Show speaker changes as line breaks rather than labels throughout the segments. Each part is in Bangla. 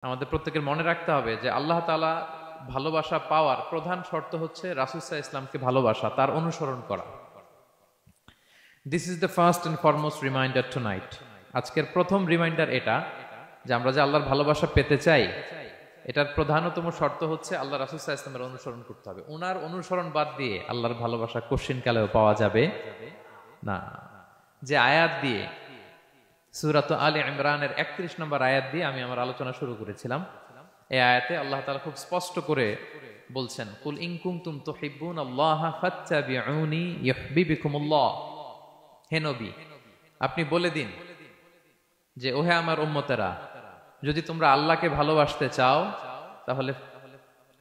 আমাদের প্রত্যেকের মনে রাখতে হবে যে আল্লাহ তাআলা ভালোবাসা পাওয়ার প্রধান শর্ত হচ্ছে রাসূল সাল্লাল্লাহু আলাইহি ওয়াসাল্লামকে ভালোবাসা, তার অনুসরণ করা। This is the first and foremost reminder tonight. আজকের প্রথম রিমাইন্ডার এটা যে আমরা যে আল্লাহর ভালোবাসা পেতে চাই, এটার প্রধানতম শর্ত হচ্ছে আল্লাহ রাসূল সাল্লাল্লাহু আলাইহি ওয়াসাল্লামের অনুসরণ করতে হবে। ওনার অনুসরণ বাদ দিয়ে আল্লাহর ভালোবাসা কোশ্চিনকালেও পাওয়া যাবে না। যে আয়াত দিয়ে সূরাত আলে ইমরানের 31 নম্বর আয়াত দিয়ে আমি আমার আলোচনা শুরু করেছিলাম, এই আয়াতে আল্লাহ তাআলা খুব স্পষ্ট করে বলছেন, কুল ইন কুনতুম তুহিব্বুনাল্লাহা ফাত্তাবিউনি ইউহিব্বুকুমুল্লাহ। হে নবী, আপনি বলে দিন যে ওহে আমার উম্মতেরা, যদি তোমরা আল্লাহকে ভালোবাসতে চাও তাহলে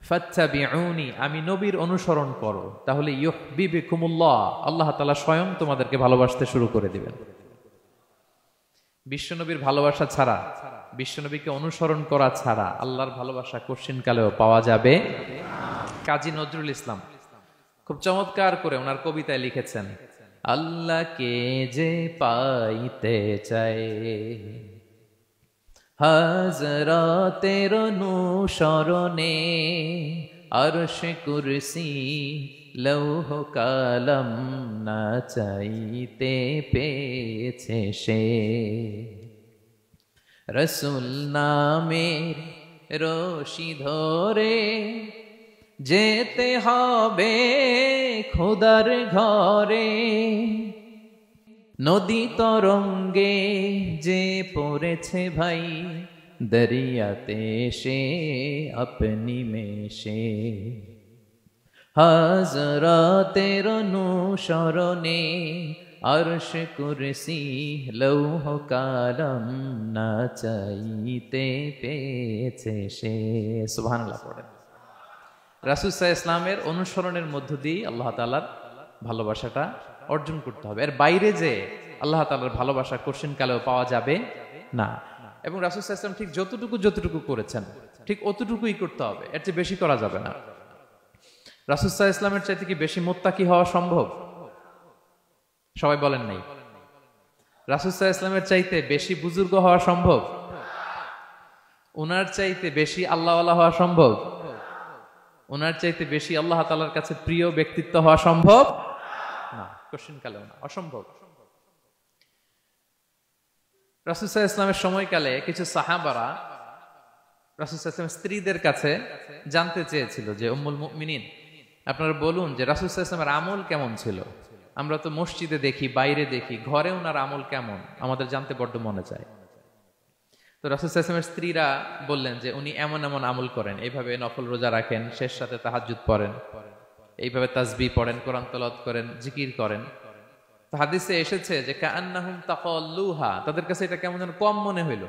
ফাত্তাবিউনি, আমি নবীর অনুসরণ করো, তাহলে ইউহিব্বুকুমুল্লাহ, আল্লাহ তাআলা স্বয়ং তোমাদেরকে ভালোবাসতে শুরু করে দিবেন। বিশ্বনবীর ভালোবাসা ছাড়া, বিশ্বনবীকে অনুসরণ করা ছাড়া আল্লাহর ভালোবাসা কোশ্চিনকালেও পাওয়া যাবে। কাজী নজরুল ইসলাম খুব চমৎকার করে ওনার কবিতায় লিখেছেন, আল্লাহকে যে পাইতে চায় হাজরাতের অনুসরণে, আরশ কুরসি লৌহ কালাম না চাইতে পেয়েছে সে। রসুল নামের রশি ধরে যেতে হবে খোদার ঘরে, নদী তরঙ্গে যে পড়েছে ভাই দরিয়াতে সে আপনি মেশে। হাজরাতের অনুসরণে আরশ কুরসি লৌহ কালাম না চাইতে পেয়েছে সে। সুবহানাল্লাহ পড়েন। রাসূল সাল্লাল্লাহু আলাইহি ওয়াসাল্লামের অনুসরণের মধ্য দিয়ে আল্লাহ তাআলার ভালোবাসাটা অর্জন করতে হবে। এর বাইরে যে আল্লাহ তাআলার ভালোবাসা কোশ্চিনকালেও পাওয়া যাবে না। এবং রাসূল সাল্লাল্লাহু আলাইহি ওয়াসাল্লাম ঠিক যতটুকু করেছেন ঠিক অতটুকুই করতে হবে, এর চেয়ে বেশি করা যাবে না। রাসূল সাল্লাল্লাহু আলাইহি ওয়াসাল্লামের চাইতে কি বেশি মুত্তাকি হওয়া সম্ভব? সবাই বলেন নাই। রাসূল সাল্লাল্লাহু আলাইহি ওয়াসাল্লামের চাইতে বেশি বুজুর্গ হওয়া সম্ভব? ওনার চাইতে বেশি আল্লাহওয়ালা হওয়া সম্ভব? ওনার চাইতে বেশি আল্লাহ তাআলার কাছে প্রিয় ব্যক্তিত্ব হওয়া সম্ভব না, কোশ্চিনকালেও না, অসম্ভব। রাসূল সাল্লাল্লাহু আলাইহি ওয়াসাল্লামের সময়কালে কিছু সাহাবারা রাসূল সাল্লাল্লাহু আলাইহি ওয়াসাল্লামের স্ত্রীদের কাছে জানতে চেয়েছিল যে উম্মুল মুমিনিন, আপনারা বলুন যে রাসূল সাল্লাল্লাহু আলাইহি ওয়াসাল্লামের আমল কেমন ছিল? আমরা তো মসজিদে দেখি, বাইরে দেখি, ঘরে ওনার আমল কেমন আমাদের জানতে বড্ড মনে চায়। তো রাসূল সাল্লাল্লাহু আলাইহি ওয়াসাল্লামের স্ত্রীরা বললেন যে উনি এমন এমন আমল করেন, এইভাবে নফল রোজা রাখেন, শেষ রাতে তাহাজ্জুদ পড়েন, এইভাবে তাসবিহ পড়েন, কোরআন তেলাওয়াত করেন, জিকির করেন। তো হাদিসে এসেছে যে কাআন্নাহুম তাকাল্লুহা, তাদের কাছে এটা কেমন যেন কম মনে হইল।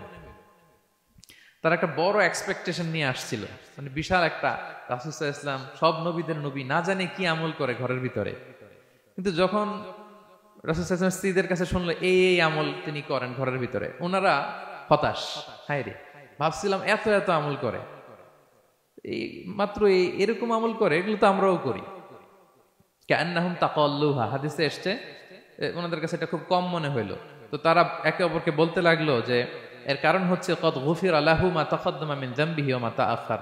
তারা একটা বড় এক্সপেকটেশন নিয়ে আসছিল, মানে বিশাল একটা, রাসূল সাল্লাল্লাহু আলাইহি ওয়াসাল্লাম সব নবীদের নবী, না জানে কি আমল করে ঘরের ভিতরে। কিন্তু যখন রাসূল সাল্লাল্লাহু আলাইহি ওয়াসাল্লাম স্ত্রীদের কাছে শুনলো এই আমল তিনি করেন ঘরের ভিতরে, ওনারা হতাশ। হায় রে, ভাবছিলাম এত এত আমল করে, এই মাত্র এরকম আমল করে, এগুলো তো আমরাও করি। কাআন্নাহুম তাকাল্লুহা, হাদিসে এসেছে ওনাদের কাছে এটা খুব কম মনে হইলো। তো তারা একে অপরকে বলতে লাগলো যে এর কারণ হচ্ছে কদ গুফিরা লাহু মা তাকাদ্দামা মিন যামবিহি ওয়া মা তাআখার।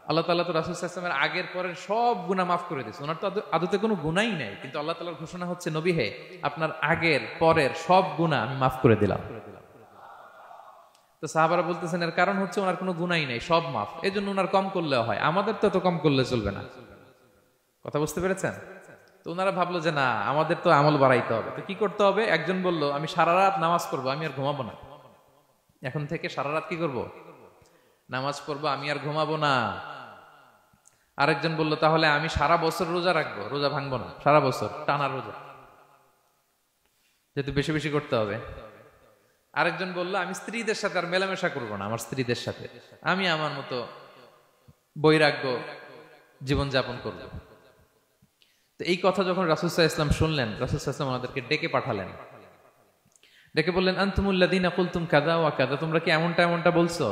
আল্লাহ তাআলা তো রাসূল সাল্লাল্লাহু আলাইহি ওয়াসাল্লামের আগের পরের সব গুনাহ মাফ করে দিয়েছে। ওনার তো আদতে কোনো গুনাহই নাই, কিন্তু আল্লাহ তাআলার ঘোষণা হচ্ছে, নবী হে, আপনার আগের পরের সব গুনাহ আমি মাফ করে দিলাম। তো সাহাবারা বলতেছেন এর কারণ হচ্ছে ওনার কোনো গুনাহই নাই, সব মাফ, এজন্য ওনার কম করলেও হয়, আমাদের তো এত কম করলে চলবে না। কথা বুঝতে পেরেছেন? তো ওনারা ভাবলো যে না, আমাদের তো আমল বাড়াইতে হবে। তো কি করতে হবে? একজন বলল আমি সারা রাত নামাজ পড়বো, আমি আর ঘুমাবো না। এখন থেকে সারা রাত কি করব? নামাজ পড়বো, আমি আর ঘুমাবো না। আরেকজন বলল তাহলে আমি সারা বছর রোজা রাখবো, রোজা ভাঙবো না, সারা বছর টানা রোজা, যেহেতু বেশি বেশি করতে হবে। আরেকজন বলল আমি স্ত্রীদের সাথে আর মেলামেশা করবো না, আমার স্ত্রীদের সাথে আমি আমার মতো বৈরাগ্য জীবনযাপন করব। তো এই কথা যখন রাসূল সাল্লাল্লাহু আলাইহি ওয়াসাল্লাম শুনলেন, রাসূল সাল্লাল্লাহু আলাইহি ওয়াসাল্লাম ওনাদেরকে ডেকে পাঠালেন। ডেকে বললেন আনতুমুল্লাযীনা কুলতুম কাযা ওয়া কাযা, তোমরা কি এমনটা এমনটা বলছো?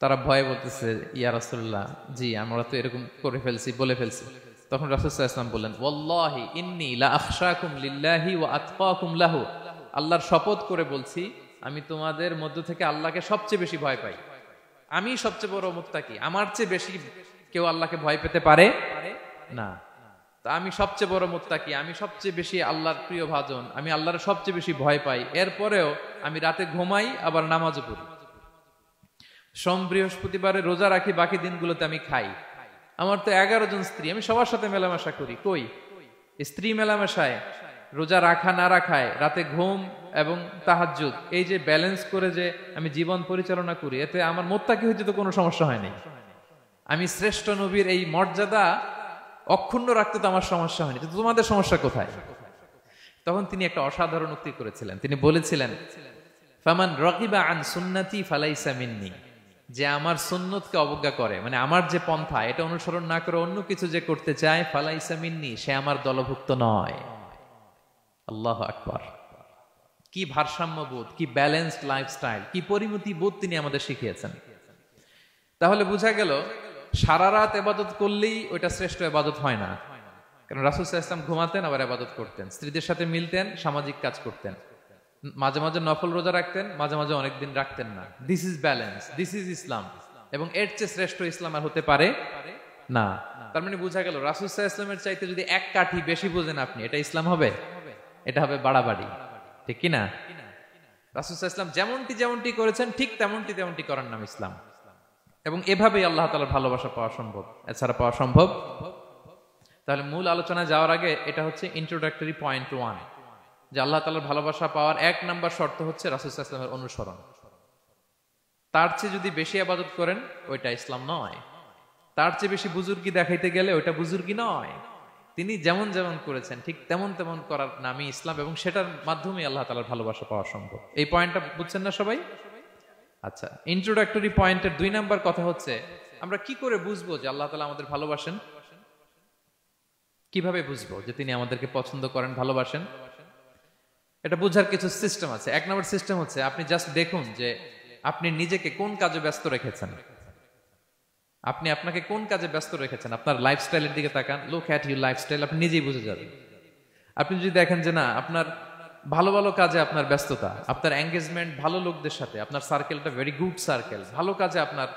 তারা ভয়ে বলতেছে ইয়া রাসূলুল্লাহ, জি আমরা তো এরকম করে ফেলছি, বলে ফেলছি। তখন রাসূল সাল্লাল্লাহু আলাইহি ওয়াসাল্লাম বললেন ওয়াল্লাহি ইন্নী লা আখশাকুম লিল্লাহি ওয়া আতকাকুম লাহু, আল্লাহর শপথ করে বলছি আমি তোমাদের মধ্য থেকে আল্লাহকে সবচেয়ে বেশি ভয় পাই। আমি সবচেয়ে বড় মুত্তাকি, আমার চেয়ে বেশি কেউ আল্লাহকে ভয় পেতে পারে না। তা আমি সবচেয়ে বড় মুত্তাকি, আমি সবচেয়ে বেশি আল্লাহর প্রিয় ভাজন, আমি আল্লাহর সবচেয়ে বেশি ভয় পাই, এরপরেও আমি রাতে ঘুমাই আবার নামাজও পড়ি, সোম বৃহস্পতিবারে রোজা রাখি, বাকি দিনগুলোতে আমি খাই, আমার তো 11 জন স্ত্রী, আমি সবার সাথে মেলামেশা করি, কই স্ত্রী মেলামেশায়, রোজা রাখা না রাখায়, রাতে ঘুম এবং তাহাজ্জুদ, এই যে ব্যালেন্স করে যে আমি জীবন পরিচালনা করি, এতে আমার মুত্তাকি হইতে তো কোনো সমস্যা হয়নি। আমি শ্রেষ্ঠ নবীর এই মর্যাদা অক্ষুণ্ণ রাখতে তো আমার সমস্যা হয়নি, তো তোমাদের সমস্যা কোথায়? তখন তিনি একটা অসাধারণ উক্তি করেছিলেন, তিনি বলেছিলেন, ফামান রাগিবা আন সুন্নতি ফালাইসা মিন্নি, যে আমার সুন্নতকে অবজ্ঞা করে, মানে আমার যে পন্থা এটা অনুসরণ না করে অন্য কিছু যে করতে চায়, ফালাইসা মিন্নি, সে আমার দলভুক্ত নয়। আল্লাহু আকবার! কি ভারসাম্যবোধ, কি ব্যালেন্সড লাইফস্টাইল, কি পরিমিতি বোধ তিনি আমাদের শিখিয়েছেন। তাহলে বোঝা গেল সারা রাত ইবাদত করলেই ওইটা শ্রেষ্ঠ ইবাদত হয় না। কারণ রাসূল সাল্লাল্লাহু আলাইহি ওয়াসাল্লাম ঘুমাতেন আবার ইবাদত করতেন, স্ত্রীদের সাথে মিলতেন, সামাজিক কাজ করতেন, মাঝে মাঝে নফল রোজা রাখতেন, মাঝে মাঝে অনেকদিন রাখতেন না। This is balance, this is Islam. এবং এর চেয়ে শ্রেষ্ঠ ইসলাম আর হতে পারে না। তার মানে বোঝা গেল রাসূল সাল্লাল্লাহু আলাইহি ওয়াসাল্লামের চাইতে যদি এক কাঠি বেশি বোঝেন আপনি, এটা ইসলাম হবে? এটা হবে বাড়াবাড়ি, ঠিক কি না? রাসূল সাল্লাল্লাহু আলাইহি ওয়াসাল্লাম যেমনটি করেছেন ঠিক তেমনটি করার নাম ইসলাম। এবং এভাবেই আল্লাহ তাআলার ভালোবাসা পাওয়া সম্ভব, এছাড়া পাওয়া সম্ভব। তাহলে মূল আলোচনায় যাওয়ার আগে এটা হচ্ছে ইন্ট্রোডাক্টরি পয়েন্ট 1, যে আল্লাহ তাআলার ভালোবাসা পাওয়ার 1 নাম্বার শর্ত হচ্ছে রাসূল সাল্লাল্লাহু আলাইহি ওয়াসাল্লামের অনুসরণ। তার চেয়ে যদি বেশি ইবাদত করেন ওইটা ইসলাম নয়, তার চেয়ে বেশি বুজুর্গি দেখাইতে গেলে ওইটা বুজুর্গি নয়। তিনি যেমন যেমন করেছেন ঠিক তেমন তেমন করার নামই ইসলাম, এবং সেটার মাধ্যমে আল্লাহ তাআলার ভালোবাসা পাওয়া সম্ভব। এই পয়েন্টটা বুঝছেন না সবাই? আচ্ছা, ইন্ট্রোডাক্টরি পয়েন্টের 2 নাম্বার কথা হচ্ছে, আমরা কি করে বুঝবো যে আল্লাহ তাআলা আমাদের ভালোবাসেন? কিভাবে বুঝবো যে তিনি আমাদেরকে পছন্দ করেন, ভালোবাসেন? এটা বোঝার কিছু সিস্টেম আছে। 1 নাম্বার সিস্টেম হচ্ছে, আপনি জাস্ট দেখুন যে আপনি নিজেকে কোন কাজে ব্যস্ত রেখেছেন, আপনি আপনাকে কোন কাজে ব্যস্ত রেখেছেন। আপনার লাইফস্টাইলের দিকে তাকান, লুক অ্যাট ইউর লাইফস্টাইল, আপনি নিজেই বুঝে যাবেন। আপনি যদি দেখেন যে না, আপনার ভালো ভালো কাজে আপনার ব্যস্ততা, আপনার এঙ্গেজমেন্ট ভালো লোকদের সাথে, আপনার সার্কেলটা ভেরি গুড সার্কেল, ভালো কাজে আপনার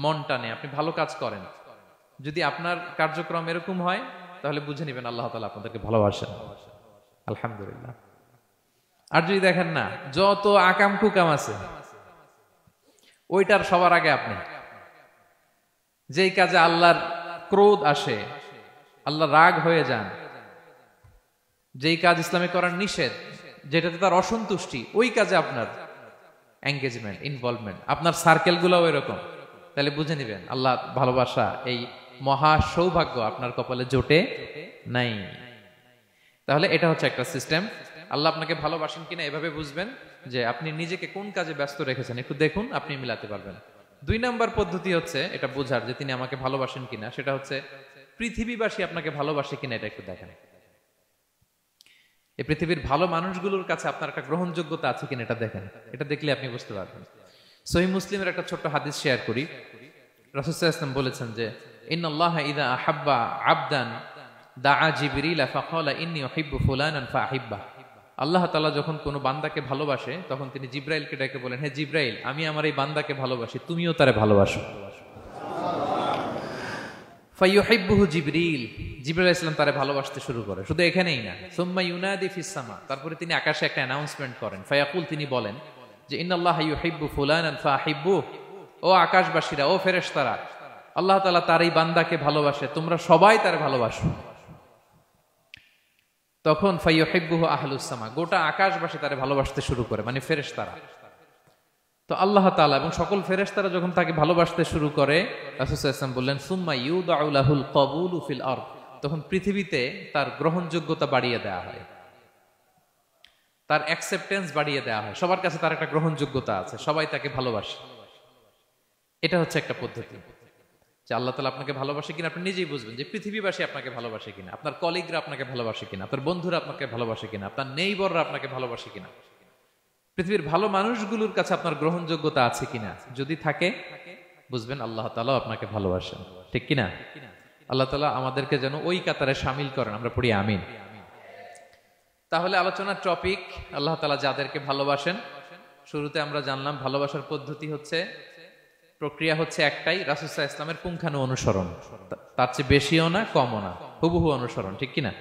মন টানে, আপনি ভালো কাজ করেন, যদি আপনার কার্যক্রম এরকম হয়, তাহলে বুঝে নেবেন আল্লাহ তাআলা আপনাদেরকে ভালোবাসেন। আলহামদুলিল্লাহ। আর যদি দেখেন না, যত আকাম কুকাম আছে ওইটার সবার আগে আপনি, যেই কাজে আল্লাহর ক্রোধ আসে, আল্লাহ রাগ হয়ে যান, যেই কাজ ইসলামে করার নিষেধ, যেটাতে তার অসন্তুষ্টি, ওই কাজে আপনার এঙ্গেজমেন্ট, ইনভলভমেন্ট, আপনার সার্কেল গুলাও এরকম, তাহলে বুঝে নিবেন আল্লাহ ভালোবাসা, এই মহা সৌভাগ্য আপনার কপালে জোটে নাই। তাহলে এটা হচ্ছে একটা সিস্টেম। আল্লাহ আপনাকে ভালোবাসেন কিনা এভাবে বুঝবেন যে আপনি নিজেকে কোন কাজে ব্যস্ত রেখেছেন, একটু দেখুন, আপনি মিলাতে পারবেন। 2 নাম্বার পদ্ধতি হচ্ছে এটা বোঝার যে তিনি আমাকে ভালোবাসেন কিনা, সেটা হচ্ছে পৃথিবীবাসী আপনাকে ভালোবাসে কিনা এটা একটু দেখেন। এই পৃথিবীর ভালো মানুষগুলোর কাছে আপনার একটা গ্রহণযোগ্যতা আছে কিনা এটা দেখেন। এটা দেখলে আপনি বুঝতে পারবেন। সহিহ মুসলিমের একটা ছোট্ট হাদিস শেয়ার করি। রাসূল সাল্লাল্লাহু আলাইহি ওয়াসাল্লাম বলেছেন যে ইন্নাল্লাহা ইযা আহাব্বা আবদান দাআ জিবরিল ফাকালা ইন্নী উহিব্বু ফুলানান ফাআহিব্বা। আল্লাহ তাআলা যখন কোনো বান্দাকে ভালোবাসে তখন তিনি জিবরাইলকে ডেকে বলেন, হে জিবরাইল, আমি আমার এই বান্দাকে ভালোবাসি, তুমিও তারে ভালোবাসো। ফায়ুহিব্বুহু জিবরিল, জিবরাইল আলাইহিস সালাম তারে ভালোবাসতে শুরু করে। শুধু এখানেই না, সুম্মা ইউনাদি ফিস সামা, তারপরে তিনি আকাশে একটা অ্যানাউন্সমেন্ট করেন। ফায়াকুল, তিনি বলেন যে ইন্নাল্লাহা ইউহিব্বু ফুলানান ফাআহিব্বু, ও আকাশবাসীরা, ও ফেরেশতারা, আল্লাহ তাআলা তার এই বান্দাকে ভালোবাসে, তোমরা সবাই তারে ভালোবাসো। তখন ফায়ুহিব্বুহু আহলুস সামা, গোটা আকাশবাসী তারে ভালোবাসতে শুরু করে, মানে ফেরেশতারা। তো আল্লাহ তাআলা এবং সকল ফেরেশতারা যখন তাকে ভালোবাসতে শুরু করে, রাসূল সাল্লাল্লাহু আলাইহি ওয়াসাল্লাম বললেন সুম্মা ইউদাউ লাহুল কবুলু ফিল আরদ, তখন পৃথিবীতে তার গ্রহণযোগ্যতা বাড়িয়ে দেওয়া হয়, তার অ্যাকসেপ্টেন্স বাড়িয়ে দেওয়া হয়, সবার কাছে তার একটা গ্রহণযোগ্যতা আছে, সবাই তাকে ভালোবাসে। এটা হচ্ছে একটা পদ্ধতি যে আল্লাহ তাআলা আপনাকে ভালোবাসে কিনা আপনি নিজেই বুঝবেন, যে পৃথিবীবাসী আপনাকে ভালোবাসে কিনা, আপনার কলিগরা আপনাকে ভালোবাসে কিনা, আপনার বন্ধুরা আপনাকে ভালোবাসে কিনা, আপনার নেইবররা আপনাকে ভালোবাসে কিনা, পৃথিবীর ভালো মানুষগুলোর কাছে আপনার গ্রহণযোগ্যতা আছে কিনা। যদি থাকে বুঝবেন আল্লাহ তাআলা আপনাকে ভালোবাসেন, ঠিক কিনা? আল্লাহ তাআলা আমাদেরকে যেন ওই কাতারে শামিল করেন, আমরা পড়ি আমিন। তাহলে আলোচনার টপিক, আল্লাহ তাআলা যাদেরকে ভালোবাসেন। শুরুতে আমরা জানলাম ভালোবাসার পদ্ধতি হচ্ছে প্রক্রিয়া হচ্ছে একটাই, রাসূল সাল্লাল্লাহু আলাইহি ইসলামের পুঙ্খানু অনুসরণ, তার চেয়ে বেশিও না কমও না, হুবহু অনুসরণ, ঠিক কিনা?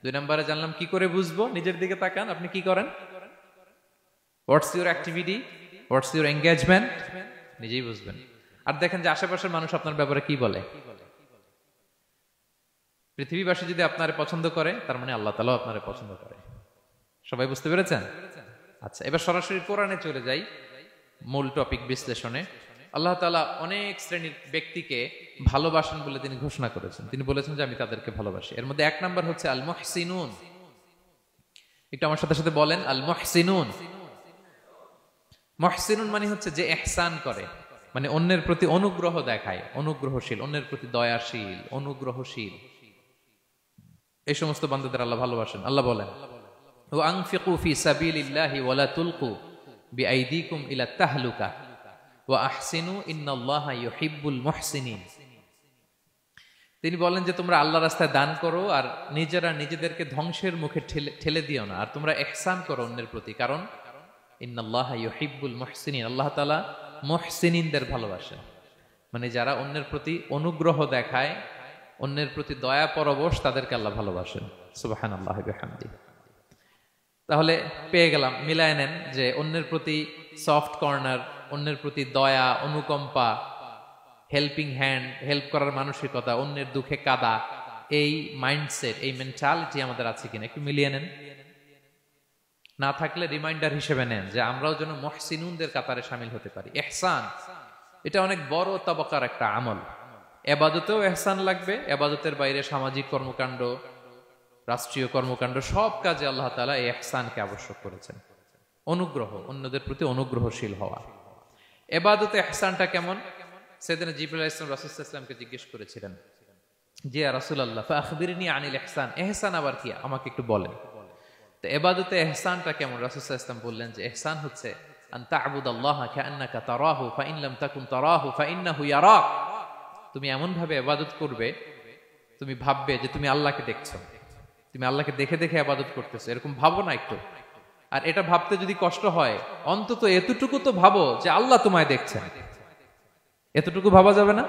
2 নম্বরে জানলাম কি করে বুঝবো, নিজের দিকে তাকান, আপনি কি করেন, what's your activity, what's your engagement, নিজেই বুঝবেন। আর দেখেন যে আশেপাশের মানুষ আপনার ব্যাপারে কি বলে। পৃথিবীবাসী যদি আপনারে পছন্দ করে, তার মানে আল্লাহ তাআলাও আপনারে পছন্দ করে। সবাই বুঝতে পেরেছেন? আচ্ছা, এবার সরাসরি কোরআনে চলে যাই, মূল টপিক বিশ্লেষণে। আল্লাহ তাআলা অনেক শ্রেণীর ব্যক্তিকে ভালোবাসেন বলে তিনি ঘোষণা করেছেন। তিনি বলেছেন যে আমি তাদেরকে ভালোবাসি। এর মধ্যে 1 নাম্বার হচ্ছে আল মুহসিনুন। একটু আমার সাথে সাথে বলেন, আল মুহসিনুন। মুহসিনুন মানে হচ্ছে যে ইহসান করে, মানে অন্যের প্রতি অনুগ্রহ দেখায়, অনুগ্রহশীল, অন্যের প্রতি দয়াশীল, অনুগ্রহশীল, এই সমস্ত বান্দাদের আল্লাহ ভালোবাসেন। আল্লাহ বলেন, ওয়া আনফিকু ফি সাবিলিল্লাহি ওয়া লা তুলকু বিআইদিকুম ইলা তাহলুকা ওয়া আহসিনু ইন্নাল্লাহা ইউহিব্বুল মুহসিনিন। তিনি বলেন যে তোমরা আল্লাহর রাস্তায় দান করো আর নিজেরা নিজেদেরকে ধ্বংসের মুখে ঠেলে দিও না, আর তোমরা ইহসান করো অন্যের প্রতি, কারণ ইন্নাল্লাহা ইউহিব্বুল মুহসিনিন, আল্লাহ তাআলা মুহসিনিনদের ভালোবাসেন, মানে যারা অন্যের প্রতি অনুগ্রহ দেখায়, অন্যের প্রতি দয়া পরবশ, তাদেরকে আল্লাহ ভালোবাসেন। সুবহানাল্লাহি ওয়া বিহামদিহি। তাহলে পেয়ে গেলাম, মিলায় নেন যে অন্যের প্রতি সফট কর্নার, অন্যের প্রতি দয়া, অনুকম্পা, হেল্পিং হ্যান্ড, হেল্প করার মানসিকতা, অন্যের দুঃখে কাদা, এই মাইন্ডসেট, এই মেন্টালিটি আমাদের আছে কিনা একটু মিলিয়ে নেন। না থাকলে রিমাইন্ডার হিসেবে নেন যে আমরাও যেন মুহসিনুনদের কাতারে শামিল হতে পারি। ইহসান এটা অনেক বড় তবকার একটা আমল। ইবাদতেও ইহসান লাগবে, ইবাদতের বাইরে সামাজিক কর্মকাণ্ড, রাষ্ট্রীয় কর্মকাণ্ড, সব কাজে আল্লাহ তাআলা এই ইহসানকে আবশ্যক করেছেন। অনুগ্রহ, অন্যদের প্রতি অনুগ্রহশীল হওয়া। ইবাদতে ইহসানটা কেমন? সাইয়েদনা জিবরাইল আলাইহিস সালাম রাসূল সাল্লাল্লাহু আলাইহি ওয়াসাল্লামকে জিজ্ঞেস করেছিলেন যে ইয়া রাসূলুল্লাহ ফাখবিরনি আনিল ইহসান, ইহসান আবার কি, আমাকে একটু বলেন। তো ইবাদতে ইহসানটা কেমন? রাসূল সাল্লাল্লাহু আলাইহি ওয়াসাল্লাম বললেন যে ইহসান হচ্ছে আন তা'বুদাল্লাহা কাআন্নাকা তারাহু ফাইন লাম তাকুন তারাহু ফাইন্নাহু ইয়ারাক। তুমি এমন ভাবে ইবাদত করবে, তুমি ভাববে যে তুমি আল্লাহকে দেখছো, তুমি আল্লাহকে দেখে দেখে ইবাদত করতেছো, এরকম ভাবো না একটু। আর এটা ভাবতে যদি কষ্ট হয়, অন্তত এতটুকু তো ভাবো যে আল্লাহ তোমায় দেখছেন। এতটুকু ভাবা যাবে না?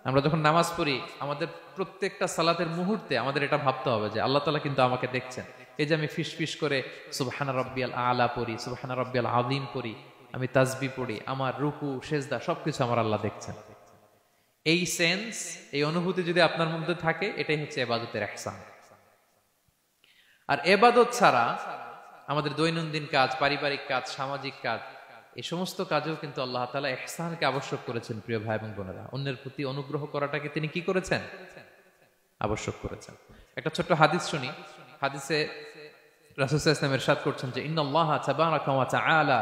আমরা যখন নামাজ পড়ি, আমাদের প্রত্যেকটা সালাতের মুহূর্তে আমাদের এটা ভাবতে হবে যে আল্লাহ তাআলা কিন্তু আমাকে দেখছেন। এই যে আমি ফিসফিস করে সুবহানা রাব্বিয়াল আলা পড়ি, সুবহানা রাব্বিয়াল আযীম পড়ি, আমি তাসবিহ পড়ি, আমার রুকু সেজদা সবকিছু আমার আল্লাহ দেখছেন। এই সেন্স, এই অনুভূতি যদি আপনার মধ্যে থাকে, এটাই হচ্ছে ইবাদতের ইহসান। আর ইবাদত ছাড়া আমাদের দৈনন্দিন কাজ, পারিবারিক কাজ, সামাজিক কাজ, এই সমস্ত কাজেও কিন্তু আল্লাহ তাআলা ইহসানকে আবশ্যক করেছেন। প্রিয় ভাই এবং বোনেরা, অন্যের প্রতি অনুগ্রহ করাটাকে তিনি কি করেছেন? আবশ্যক করেছেন। একটা ছোট্ট হাদিস শুনি। হাদিসে রাসূল সাল্লাল্লাহু আলাইহি ওয়াসাল্লাম ইরশাদ করছেন যে ইন্নাল্লাহা তাবারাকা ওয়া তাআলা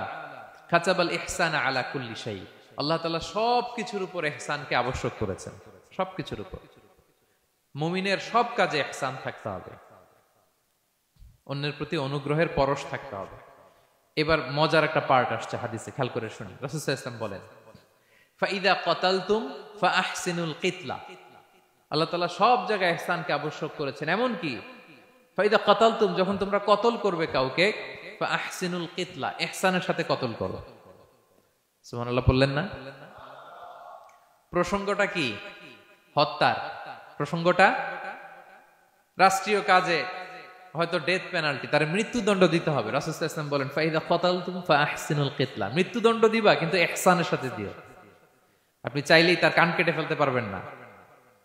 কাতাবাল ইহসানা আলা কুল্লি শাই। আল্লাহ তাআলা সবকিছুর উপর ইহসানকে আবশ্যক করেছেন, সবকিছুর উপর। মুমিনের সব কাজে ইহসান থাকতে হবে, অন্যের প্রতি অনুগ্রহের পরশ থাকতে হবে। এবার মজার একটা পার্ট আসছে হাদিসে, খেয়াল করে শুনি। রাসূল সাল্লাল্লাহু আলাইহি ওয়াসাল্লাম বলেন ফাইদা কাতালতুম ফাআহসিনুল কিতলা। আল্লাহ তাআলা সব জায়গায় ইহসানকে আবশ্যক করেছেন। এমন কি ফাইদা কাতালতুম, যখন তোমরা কতল করবে কাউকে, ফাআহসিনুল কিতলা, ইহসানের সাথে কতল করো। সুবহানাল্লাহ বললেন না? প্রসঙ্গটা কি? হত্যার প্রসঙ্গটা। রাষ্ট্রীয় কাজে হয়তো ডেথ পেনাল্টি, তার মৃত্যুদণ্ড দিতে হবে। রাসূল সাল্লাল্লাহু আলাইহি ওয়াসাল্লাম বলেন ফাইদা কাতালতুম ফাআহসিনুল কিতলা, মৃত্যুদণ্ড দিবা কিন্তু ইহসানের সাথে দিও। আপনি চাইলেই তার কান কেটে ফেলতে পারবেন না,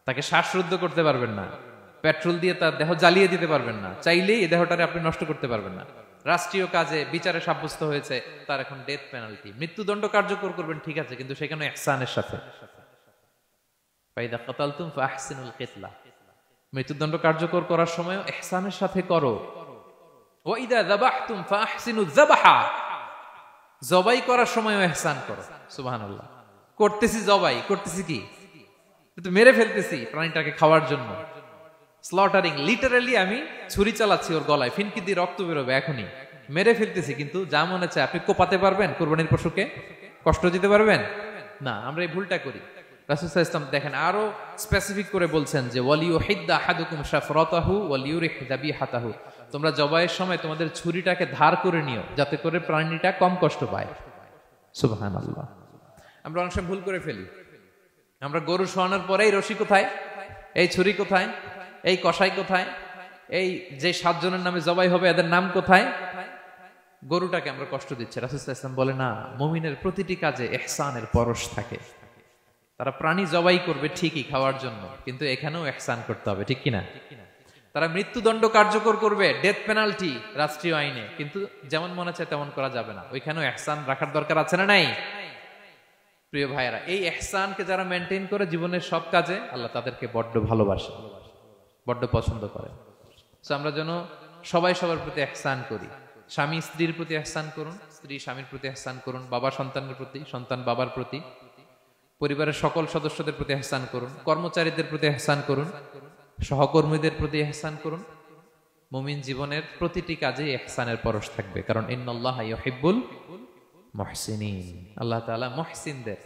তাকে শ্বাসরুদ্ধ করতে পারবেন না, পেট্রোল দিয়ে তার দেহ জ্বালিয়ে দিতে পারবেন না, চাইলেই এই দেহটারে আপনি নষ্ট করতে পারবেন না। রাষ্ট্রীয় কাজে বিচারে সাব্যস্ত হয়েছে তার এখন ডেথ পেনাল্টি, মৃত্যুদণ্ড কার্যকর করবেন, ঠিক আছে, কিন্তু সেখানে ইহসানের সাথে। ফাইদা কাতালতুম ফাআহসিনুল কিতলা, মৃত্যুদণ্ড কার্যকর করার সময় ইহসানের সাথে করো। ওয়া ইদা যাবাহতুম ফাআহসিনুয যাবাহা, জবাই করার সময়ও ইহসান করো। সুবহানাল্লাহ। করতেছি জবাই, করতেছি কি? কিন্তু মেরে ফেলতেছি প্রাণীটাকে খাওয়ার জন্য। স্লটারিং, লিটারালি আমি ছুরি চালাচ্ছি ওর গলায়, ফিনকি দিয়ে রক্ত বেরোবে এখনই, মেরে ফেলতেছি। কিন্তু যা মনে চায় আপনি কোপাতে পারবেন? কুরবানির পশুকে কষ্ট দিতে পারবেন না। আমরা এই ভুলটা করি। রাসূল সাল্লাল্লাহু আলাইহি ওয়াসাল্লাম দেখেন আরো স্পেসিফিক করে বলছেন যে ওয়ালিউহিদ্দা আহাদুকুম শাফরাতাহু ওয়ালিউরিহ যাবিহাতাহু, তোমরা জবাইয়ের সময় তোমাদের ছুরিটাকে ধার করে নিও যাতে করে প্রাণীটা কম কষ্ট পায়। সুবহানাল্লাহ। আমরা অনেক সময় ভুল করে ফেলি। আমরা গরু শোয়ানোর পরে এই রশি কোথায়, এই ছুরি কোথায়, এই কষাই কোথায়, এই যে 7 জনের নামে জবাই হবে এদের নাম কোথায়, গরুটাকে আমরা কষ্ট দিচ্ছি। রাসূল সাল্লাল্লাহু আলাইহি ওয়াসাল্লাম বলে না, মুমিনের প্রতিটি কাজে ইহসানের পরশ থাকে। তারা প্রাণী জবাই করবে ঠিকই খাওয়ার জন্য, কিন্তু এখানেও ইহসান করতে হবে, ঠিক কিনা? তারা মৃত্যুদণ্ড কার্যকর করবে, ডেথ পেনাল্টি রাষ্ট্রীয় আইনে, কিন্তু যেমন মনে চায় তেমন করা যাবে না। ওইখানেও ইহসান রাখার দরকার আছে না নাই? প্রিয় ভাইয়েরা, এই ইহসানকে যারা মেনটেন করে জীবনের সব কাজে, আল্লাহ তাদেরকে বড্ড ভালোবাসে, বড্ড পছন্দ করে। সো আমরা যেন সবাই সবার প্রতি ইহসান করি। স্বামী স্ত্রীর প্রতি ইহসান করুন, স্ত্রী স্বামীর প্রতি ইহসান করুন, বাবা সন্তানের প্রতি, সন্তান বাবার প্রতি, পরিবারের সকল সদস্যদের প্রতি ইহসান করুন, কর্মচারীদের প্রতি ইহসান করুন, সহকর্মীদের প্রতি ইহসান করুন। মুমিন জীবনের প্রতিটি কাজে ইহসানের পরশ থাকবে, কারণ ইন্নাল্লাহা ইউহিব্বুল মুহসিনিন। আল্লাহ তাআলা মুহসিনদের,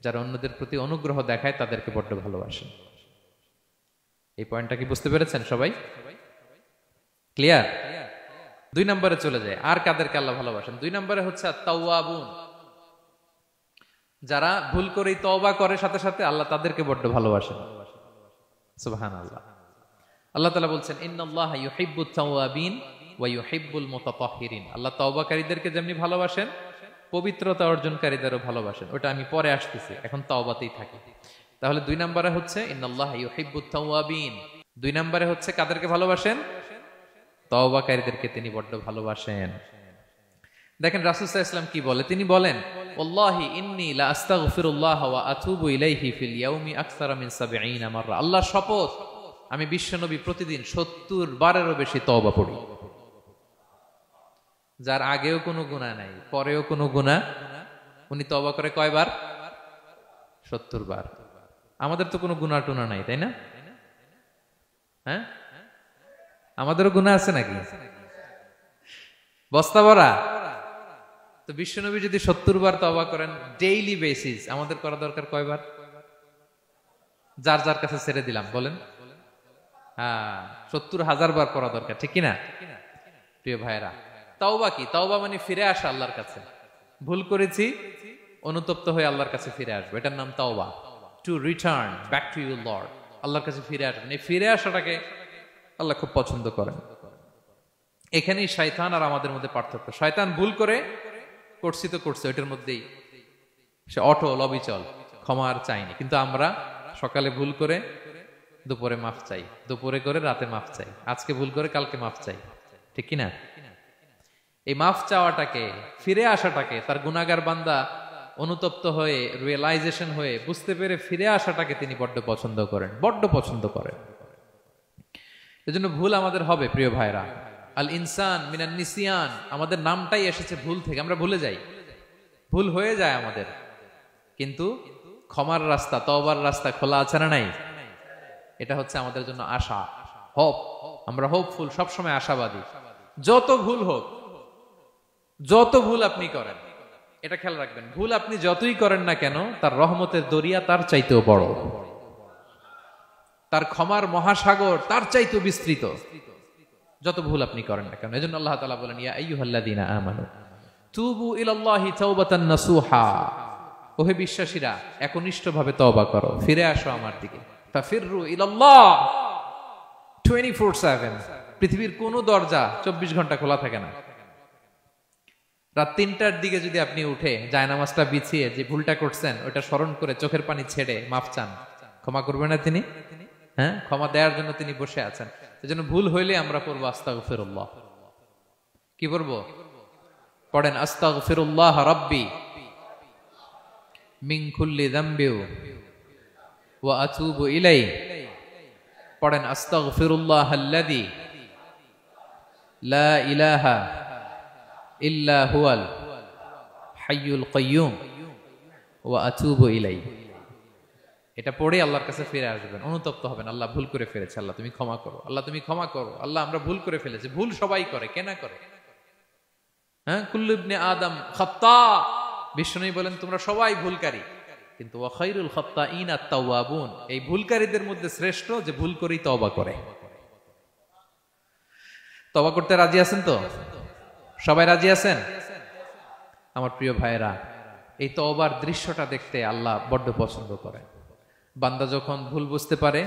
যারা অন্যদের প্রতি অনুগ্রহ দেখায়, তাদেরকে বড্ড ভালোবাসেন। এই পয়েন্টটা কি বুঝতে পেরেছেন সবাই? ক্লিয়ার? 2 নম্বরে চলে যায়, আর কাদেরকে আল্লাহ ভালোবাসেন? 2 নম্বরে হচ্ছে আত-তাওয়াবুন, যারা ভুল করেই তওবা করে সাথে সাথে, আল্লাহ তাদেরকে বড্ড ভালোবাসেন। সুবহানাল্লাহ। আল্লাহ তাআলা বলছেন ইন্নাল্লাহা ইউহিব্বুত তাওয়াবিন ওয়া ইউহিব্বুল মুতাতাহহিরিন। আল্লাহ তওবাকারীদেরকে যেমনি ভালোবাসেন, পবিত্রতা অর্জনকারীদেরও ভালোবাসেন। ওটা আমি পরে আসতেছি, এখন তওবাতেই থাকি। তাহলে 2 নম্বরে হচ্ছে ইন্নাল্লাহা ইউহিব্বুত তাওয়াবিন। 2 নম্বরে হচ্ছে কাদেরকে ভালোবাসেন? তওবাকারীদেরকে তিনি বড্ড ভালোবাসেন। দেখেন রাসূল সাল্লাল্লাহু আলাইহি ওয়াসাল্লাম কি বলে, তিনি বলেন ওয়াল্লাহি ইন্নী লা আস্তাগফিরুল্লাহ ওয়া আতুবু ইলাইহি ফিল ইয়াউমি আকসারা মিন 70 মাররা। আল্লাহর শপথ, আমি বিশ্বনবী প্রতিদিন 70 বারেরও বেশি তওবা পড়ি। যার আগেও কোনো গুনাহ নাই, পরেও কোনো গুনাহ, উনি তওবা করে কয়বার? 70 বার। আমাদের তো কোনো গুনাহ টুনা নাই, তাই না? হ্যাঁ, আমাদেরও গুনাহ আছে নাকি? বস্তা ভরা। তো বিশ্বনবী যদি 70 বার তওবা করেন ডেইলি বেসিস, আমাদের করা দরকার কয়বার? যার যার কাছে ছেড়ে দিলাম, বলেন। হ্যাঁ, 70,000 বার করা দরকার, ঠিক কিনা? প্রিয় ভাইরা, তাওবা কি? তাওবা মানে ফিরে আসা আল্লাহর কাছে। ভুল করেছি, অনুতপ্ত হয়ে আল্লাহর কাছে ফিরে আসবো, এটার নাম তাওবা। To return back to your Lord, আল্লাহর কাছে ফিরে আসবেন। এই ফিরে আসাটাকে আল্লাহ খুব পছন্দ করেন। এখানেই শয়তান আর আমাদের মধ্যে পার্থক্য। শয়তান ভুল করে করছি তো করছে, ওইটার মধ্যেই সে অটল অবিচল, ক্ষমা আর চাইনি। কিন্তু আমরা সকালে ভুল করে দুপুরে মাফ চাই, দুপুরে করে রাতে মাফ চাই, আজকে ভুল করে কালকে মাফ চাই, ঠিক কিনা? এই মাফ চাওয়াটাকে, ফিরে আসাটাকে, তার গুনাহগার বান্দা অনুতপ্ত হয়ে, রিয়েলাইজেশন হয়ে, বুঝতে পেরে ফিরে আসাটাকে তিনি বড্ড পছন্দ করেন, বড্ড পছন্দ করেন। এজন্য ভুল আমাদের হবে প্রিয় ভাইরা। আল ইনসান মিনান নিসিয়ান, আমাদের নামটাই এসেছে ভুল থেকে। আমরা ভুলে যাই, ভুল হয়ে যায় আমাদের, কিন্তু ক্ষমার রাস্তা, তওবার রাস্তা খোলা আছে না নাই? এটা হচ্ছে আমাদের জন্য আশা, হোপ। আমরা হোপফুল, সবসময় আশাবাদী। যত ভুল হোক, যত ভুল আপনি করেন, এটা খেয়াল রাখবেন, ভুল আপনি যতই করেন না কেন, তার রহমতের দরিয়া তার চাইতেও বড়, তার ক্ষমার মহাসাগর তার চাইতেও বিস্তৃত, যত ভুল আপনি করেন না কেন। এজন্য আল্লাহ তাআলা বলেন ইয়া আইয়ুহাল্লাযীনা আমানু তুবু ইলাল্লাহি তাওবাতান নাসুহা। ওহে বিশ্বাসীরা, একনিষ্ঠভাবে তওবা করো, ফিরে আসো আমার দিকে। ফাফিররু ইলাল্লাহ 24/7। পৃথিবীর কোনো দরজা 24 ঘন্টা খোলা থাকে না। রাত 3টার দিকে যদি আপনি উঠে জায়নামাজটা বিছিয়ে যে ভুলটা করছেন ওটা স্মরণ করে চোখের পানি ছেড়ে মাফ চান, ক্ষমা করবেন না তিনি? হ্যাঁ, ক্ষমা দেওয়ার জন্য তিনি বসে আছেন। এজন্য ভুল হইলে আমরা পড়বো আস্তাগফিরুল্লাহ। কি পড়বো? পড়েন আস্তাগফিরুল্লাহ রাব্বি মিন কুল্লি যামবি ওয়া আতুবু ইলাইহি। পড়েন আস্তাগফিরুল্লাহাল্লাযী লা ইলাহা ইল্লা হুয়াল হাইয়ুল কাইয়্যুম ওয়া আতুবু ইলাইহি। এটা পড়ে আল্লাহর কাছে ফিরে আসবেন, অনুতপ্ত হবেন। আল্লাহ ভুল করে ফেলেছে, আল্লাহ তুমি ক্ষমা করো, আল্লাহ তুমি ক্ষমা করো, আল্লাহ আমরা ভুল করে ফেলেছি। ভুল সবাই করে, কে না করে? হ্যাঁ, কুল্লু ইবনে আদম খাত্তা। বিষ্ণু বলেন তোমরা সবাই ভুলকারী, কিন্তু ওয়া খায়রুল খাত্তাইন আত-তাওয়াবুন। এই ভুলকারীদের মধ্যে শ্রেষ্ঠ যে ভুল করেই তওবা করে। তওবা করতে রাজি আছেন তো? সবাই রাজি আছেন? আমার প্রিয় ভাইয়েরা, এই তওবার দৃশ্যটা দেখতে আল্লাহ বড্ড পছন্দ করেন। বান্দা যখন ভুল বুঝতে পারে,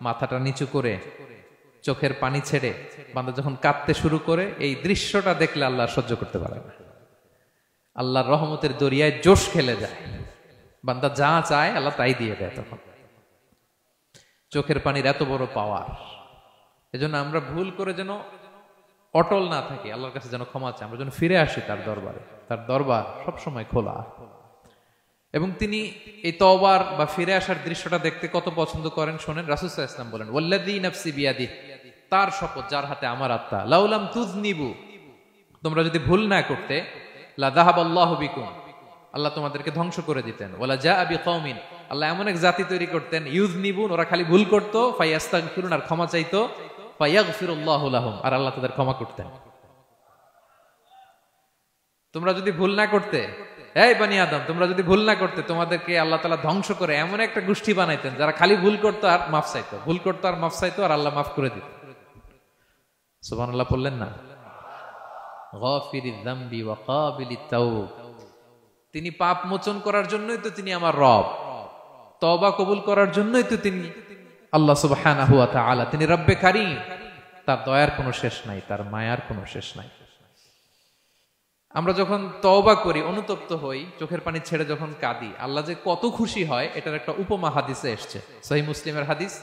মাথাটা নিচু করে চোখের পানি ছেড়ে বান্দা যখন কাঁদতে শুরু করে, এই দৃশ্যটা দেখলে আল্লাহ সহ্য করতে পারে না। আল্লাহর রহমতের দরিয়ায় জোশ খেলে যায়, বান্দা যা চায় আল্লাহ তাই দিয়ে দেয়। তখন চোখের পানির এত বড় পাওয়ার। এজন্য আমরা ভুল করে যেন অটল না থাকি, আল্লাহর কাছে যেন ক্ষমা চাই, আমরা যেন ফিরে আসি তার দরবারে। তার দরবার সবসময় খোলা। এবং তিনি এই তওবার বা ফিরে আসার দৃশ্যটা দেখতে কত পছন্দ করেন শোনেন। রাসূল সাল্লাল্লাহু আলাইহি ওয়াসাল্লাম বলেন, ওয়াল্লাযী নাফসি বিয়াদিহি, তার শপথ যার হাতে আমার আত্মা, লাউলাম তুযনিবু, তোমরা যদি ভুল না করতে, লা যাহাবাল্লাহু বিকুম, আল্লাহ তোমাদেরকে ধ্বংস করে দিতেন। ওয়ালা জাআ বিকওমিন, আল্লাহ এমন এক জাতি তৈরি করতেন, ইউযনিবুন, ওরা খালি ভুল করত, ফায়াস্তাগফিরুন, আর ক্ষমা চাইতো, ফায়াগফিরুল্লাহু লাহুম, আর আল্লাহ তাদের ক্ষমা করতেন। তোমরা যদি ভুল না করতে, এই বনি আদম, তোমরা যদি ভুল না করতে, তোমাদেরকে আল্লাহ তাআলা ধ্বংস করে এমন একটা গোষ্ঠী বানাইতেন যারা খালি ভুল করতো আর মাফ চাইতো, ভুল করতো আর মাফ চাইতো, আর আল্লাহ মাফ করে দিত। সুবহানাল্লাহ বললেন না? গাফিরিয যামবি ওয়া কাবিলিত তাওব, তিনি পাপ মোচন করার জন্যই তো তিনি আমার রব, তওবা কবুল করার জন্যই তো তিনি আল্লাহ সুবহানাহু ওয়া তাআলা, তিনি রব্বে কারীম। তার দয়ার কোনো শেষ নাই, তার মায়ার কোনো শেষ নাই। আমরা যখন তওবা করি, অনুতপ্ত হই, চোখের পানি ছেড়ে যখন কাঁদি, আল্লাহ যে কত খুশি হয় এটার একটা উপমা হাদিসে এসেছে, সহিহ মুসলিমের হাদিস।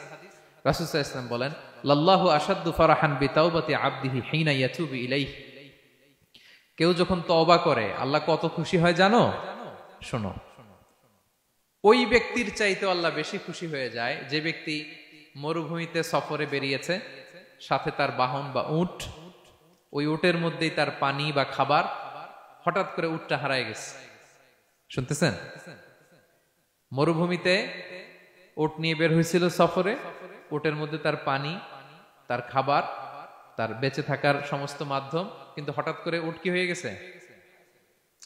রাসূল সাল্লাল্লাহু আলাইহি ওয়াসাল্লাম বলেন, লাল্লাহু আশাদ্দু ফারাহান বিতাওবাতি আবদিহি হিনা ইয়াতুবু ইলাইহি, কেউ যখন তওবা করে আল্লাহ কত খুশি হয় জানো? শোনো, ওই ব্যক্তির চাইতে আল্লাহ বেশি খুশি হয়ে যায় যে ব্যক্তি মরুভূমিতে সফরে বেরিয়েছে, সাথে তার বাহন বা উট, ওই উটের মধ্যেই তার পানি বা খাবার, হঠাৎ করে উটটা হারায় গেছে। শুনতেছেন? মরুভূমিতে উট নিয়ে বের হয়েছিল সফরে, উটের মধ্যে তার পানি, তার খাবার, তার বেঁচে থাকার সমস্ত মাধ্যম, কিন্তু হঠাৎ করে উট কি হয়ে গেছে?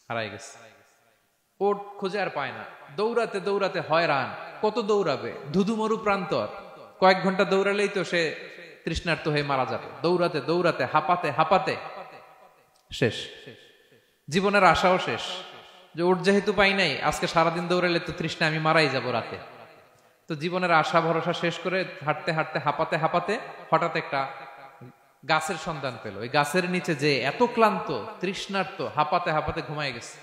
হারায় গেছে। উট খুঁজে আর পায় না, দৌড়াতে দৌড়াতে হয়রান। কত দৌড়াবে? ধুধু মরু প্রান্তর, কয়েক ঘন্টা দৌড়ালেই তো সে তৃষ্ণার্ত হয়ে মারা যাবে। দৌড়াতে দৌড়াতে হাঁপাতে হাঁপাতে শেষ, জীবনের আশাও শেষ, যে উট যেহেতু পাই নাই, আজকে সারাদিন দৌড়ালে তো তৃষ্ণা আমি মারাই যাব রাতে। তো জীবনের আশা ভরসা শেষ করে হাঁটতে হাঁটতে হাঁপাতে হাঁপাতে হঠাৎ একটা গাছের সন্ধান পেল। ওই গাছের নিচে যে এত ক্লান্ত, তৃষ্ণার্ত, হাঁপাতে হাঁপাতে ঘুমায় গেছে,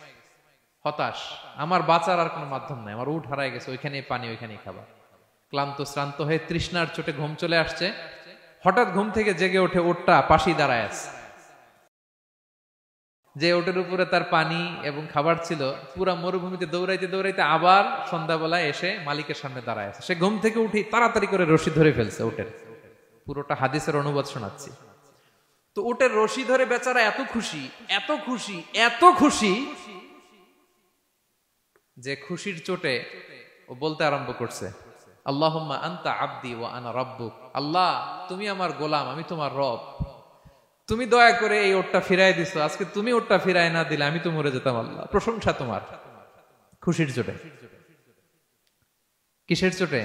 হতাশ, আমার বাঁচার আর কোনো মাধ্যম নাই, আমার উট হারায় গেছে, ওইখানেই পানি, ওইখানেই খাবার। ক্লান্ত শ্রান্ত হয়ে তৃষ্ণার চোটে ঘুম চলে আসছে। হঠাৎ ঘুম থেকে জেগে ওঠে, উটটা পাশেই দাঁড়ায় আছে। যে ওটের উপরে তার পানি এবং খাবার ছিল, পুরা মরুভূমিতে দৌড়াইতে দৌড়াইতে আবার সন্ধ্যাবেলায় এসে মালিকের সামনে দাঁড়ায় আছে। সে ঘুম থেকে উঠি তাড়াতাড়ি করে রশি ধরে ফেলছে উটের। পুরোটা হাদিসের অনুবাদ শোনাচ্ছি। তো উটের রশি ধরে বেচারা এত খুশি, এত খুশি, এত খুশি, যে খুশির চোটে ও বলতে আরম্ভ করছে, আল্লাহুম্মা আনতা আবদি ওয়া আনা রাব্বুক, আল্লাহ তুমি আমার গোলাম, আমি তোমার রব, তুমি দয়া করে এই ওটটা ফিরায় দিছো, আজকে তুমি ওটটা ফিরায় না দিলে আমি তো মরে যেতাম। আল্লাহ প্রশংসা তোমার। খুশির চোটে। কিসের চোটে?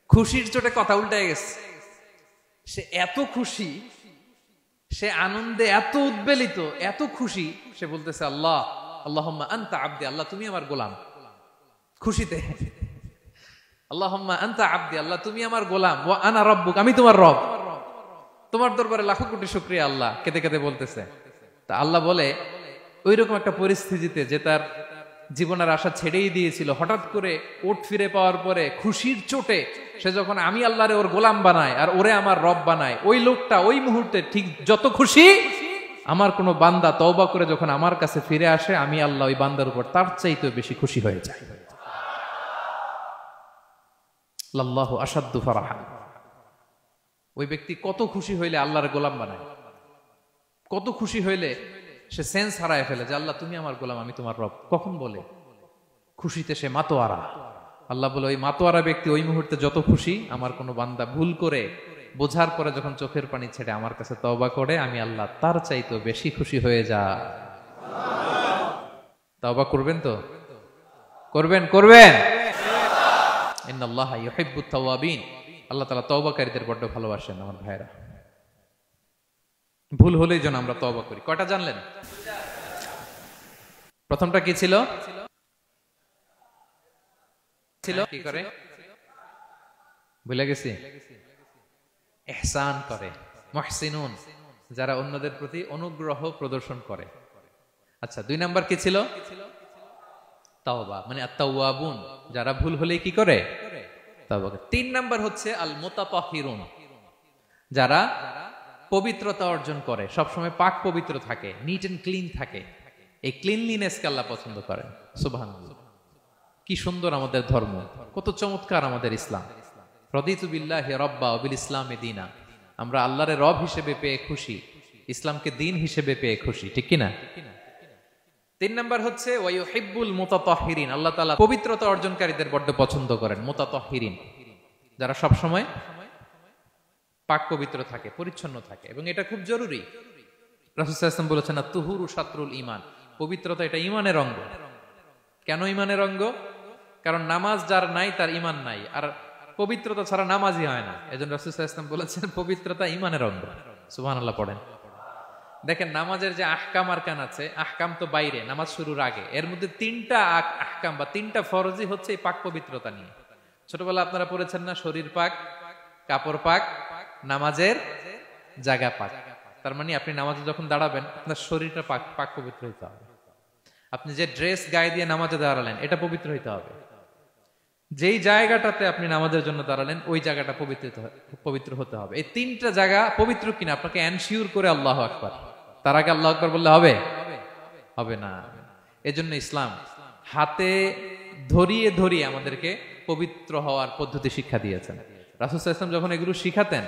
খুশির চোটে কথা উল্টায় গেছে। সে এত খুশি, সে আনন্দে এত উদ্বেলিত, এত খুশি, সে বলতেছে আল্লাহ, আল্লাহুম্মা আনতা আবদি, আল্লাহ তুমি আমার গোলাম। খুশিতে আল্লাহুম্মা আনতা আবদি, আল্লাহ তুমি আমার গোলাম, ওয়া আনা রাব্বুক, আমি তোমার রব, তোমার দরবারে লাখো কোটি শুকরিয়া। আল্লাহ কেঁদে কেঁদে বলতেছে। তা আল্লাহ বলে, ওইরকম একটা পরিস্থিতিতে যে তার জীবনের আশা ছেড়েই দিয়েছিল, হঠাৎ করে ওট ফিরে পাওয়ার পরে খুশির চোটে সে যখন আমি আল্লাহরে ওর গোলাম বানায় আর ওরে আমার রব বানায়, ওই লোকটা ওই মুহূর্তে ঠিক যত খুশি, আমার কোনো বান্দা তওবা করে যখন আমার কাছে ফিরে আসে, আমি আল্লাহ ওই বান্দার উপর তার চাইতে বেশি খুশি হয়ে যায়। লাল্লাহু আশাদ্দু ফারাহান। ওই ব্যক্তি কত খুশি হইলে আল্লাহর গোলাম বানায়, কত খুশি হইলে সে সেন্স হারায় ফেলে যে আল্লাহ তুমি আমার গোলাম, আমি তোমার রব। কখন বলে? খুশিতে সে মাতোয়ারা। আল্লাহ বলে, ওই মাতোয়ারা ব্যক্তি ওই মুহূর্তে যত খুশি, আমার কোনো বান্দা ভুল করে বোঝার পরে যখন চোখের পানি ছেড়ে আমার কাছে তওবা করে, আমি আল্লাহ তার চাইতে বেশি খুশি হয়ে যা। তওবা করবেন তো? করবেন, করবেন। ইন্নাল্লাহা ইউহিব্বুত তাওয়াবিন। আল্লাহ তাআলা তওবাকারীদের বড্ড ভালোবাসেন। আমার ভাইরা, ভুল হলেই যেন আমরা তওবা করি। কয়টা জানলেন? প্রথমটা কি ছিল? কি করে? ভুলে গেছি। ইহসান করে, মুহসিনুন, যারা অন্যদের প্রতি অনুগ্রহ প্রদর্শন করে। আচ্ছা, 2 নাম্বার কি ছিল? তাওবা, মানে আত-তাওয়াবুন, যারা ভুল হলেই কি করে? তাওবা করে। 3 নাম্বার হচ্ছে আল মুতাতাহহিরুন, যারা পবিত্রতা অর্জন করে, সবসময় পাক পবিত্র থাকে, নিট এন্ড ক্লিন থাকে। এই ক্লিনলিনেসকে আল্লাহ পছন্দ করেন। সুবহানাল্লাহ, কি সুন্দর আমাদের ধর্ম, কত চমৎকার আমাদের ইসলাম। রাদিতু বিল্লাহি রাব্বা ওয়া বিল ইসলামি দীনা, আমরা আল্লাহরে রব হিসেবে পেয়ে খুশি, ইসলামকে দিন হিসেবে পেয়ে খুশি, ঠিক কি না? 3 নাম্বার হচ্ছে ওয়া ইউহিব্বুল মুতাতাহহিরিন, আল্লাহ তাআলা পবিত্রতা অর্জনকারীদের বড় পছন্দ করেন। মুতাতাহহিরিন, যারা সব সময় পাক পবিত্র থাকে, পরিচ্ছন্ন থাকে, এবং এটা খুব জরুরি। রাসূল সাল্লাল্লাহু আলাইহি ওয়াসাল্লাম বলেছেন না, তুহুরু শাতরুল ঈমান, পবিত্রতা এটা ঈমানের অঙ্গ। কেন ঈমানের অঙ্গ? কারণ নামাজ যার নাই তার ঈমান নাই, আর পবিত্রতা ছাড়া নামাজই হয় না। এজন্য রাসূল সাল্লাল্লাহু আলাইহি ওয়াসাল্লাম বলেছেন পবিত্রতা ঈমানের অঙ্গ। সুবহানাল্লাহ পড়েন। দেখেন, নামাজের যে আহকাম আরকান আছে, আহকাম তো বাইরে, নামাজ শুরুর আগে। এর মধ্যে 3টা আহকাম বা 3টা ফরজই হচ্ছে এই পাক পবিত্রতা নিয়ে। ছোটবেলা আপনারা পড়েছেন না, শরীর পাক, কাপড় পাক, নামাজের জায়গা পাক। তার মানে আপনি নামাজে যখন দাঁড়াবেন আপনার শরীরটা পাক পাক পবিত্র হইতে হবে। আপনি যে ড্রেস গায়ে দিয়ে নামাজে দাঁড়ালেন এটা পবিত্র হইতে হবে। যেই জায়গাটাতে আপনি নামাজের জন্য দাঁড়ালেন ওই জায়গাটা পবিত্র হতে হবে। এই 3টা জায়গা পবিত্র কিনা আপনাকে এনশিওর করে আল্লাহু আকবার, তার আগে আল্লাহু আকবার বললে হবে? হবে না। এজন্য ইসলাম হাতে ধরিয়ে ধরিয়ে আমাদেরকে পবিত্র হওয়ার পদ্ধতি শিক্ষা দিয়েছেন। রাসূল সাল্লাল্লাহু আলাইহি ওয়াসাল্লাম যখন এগুলো শিখাতেন,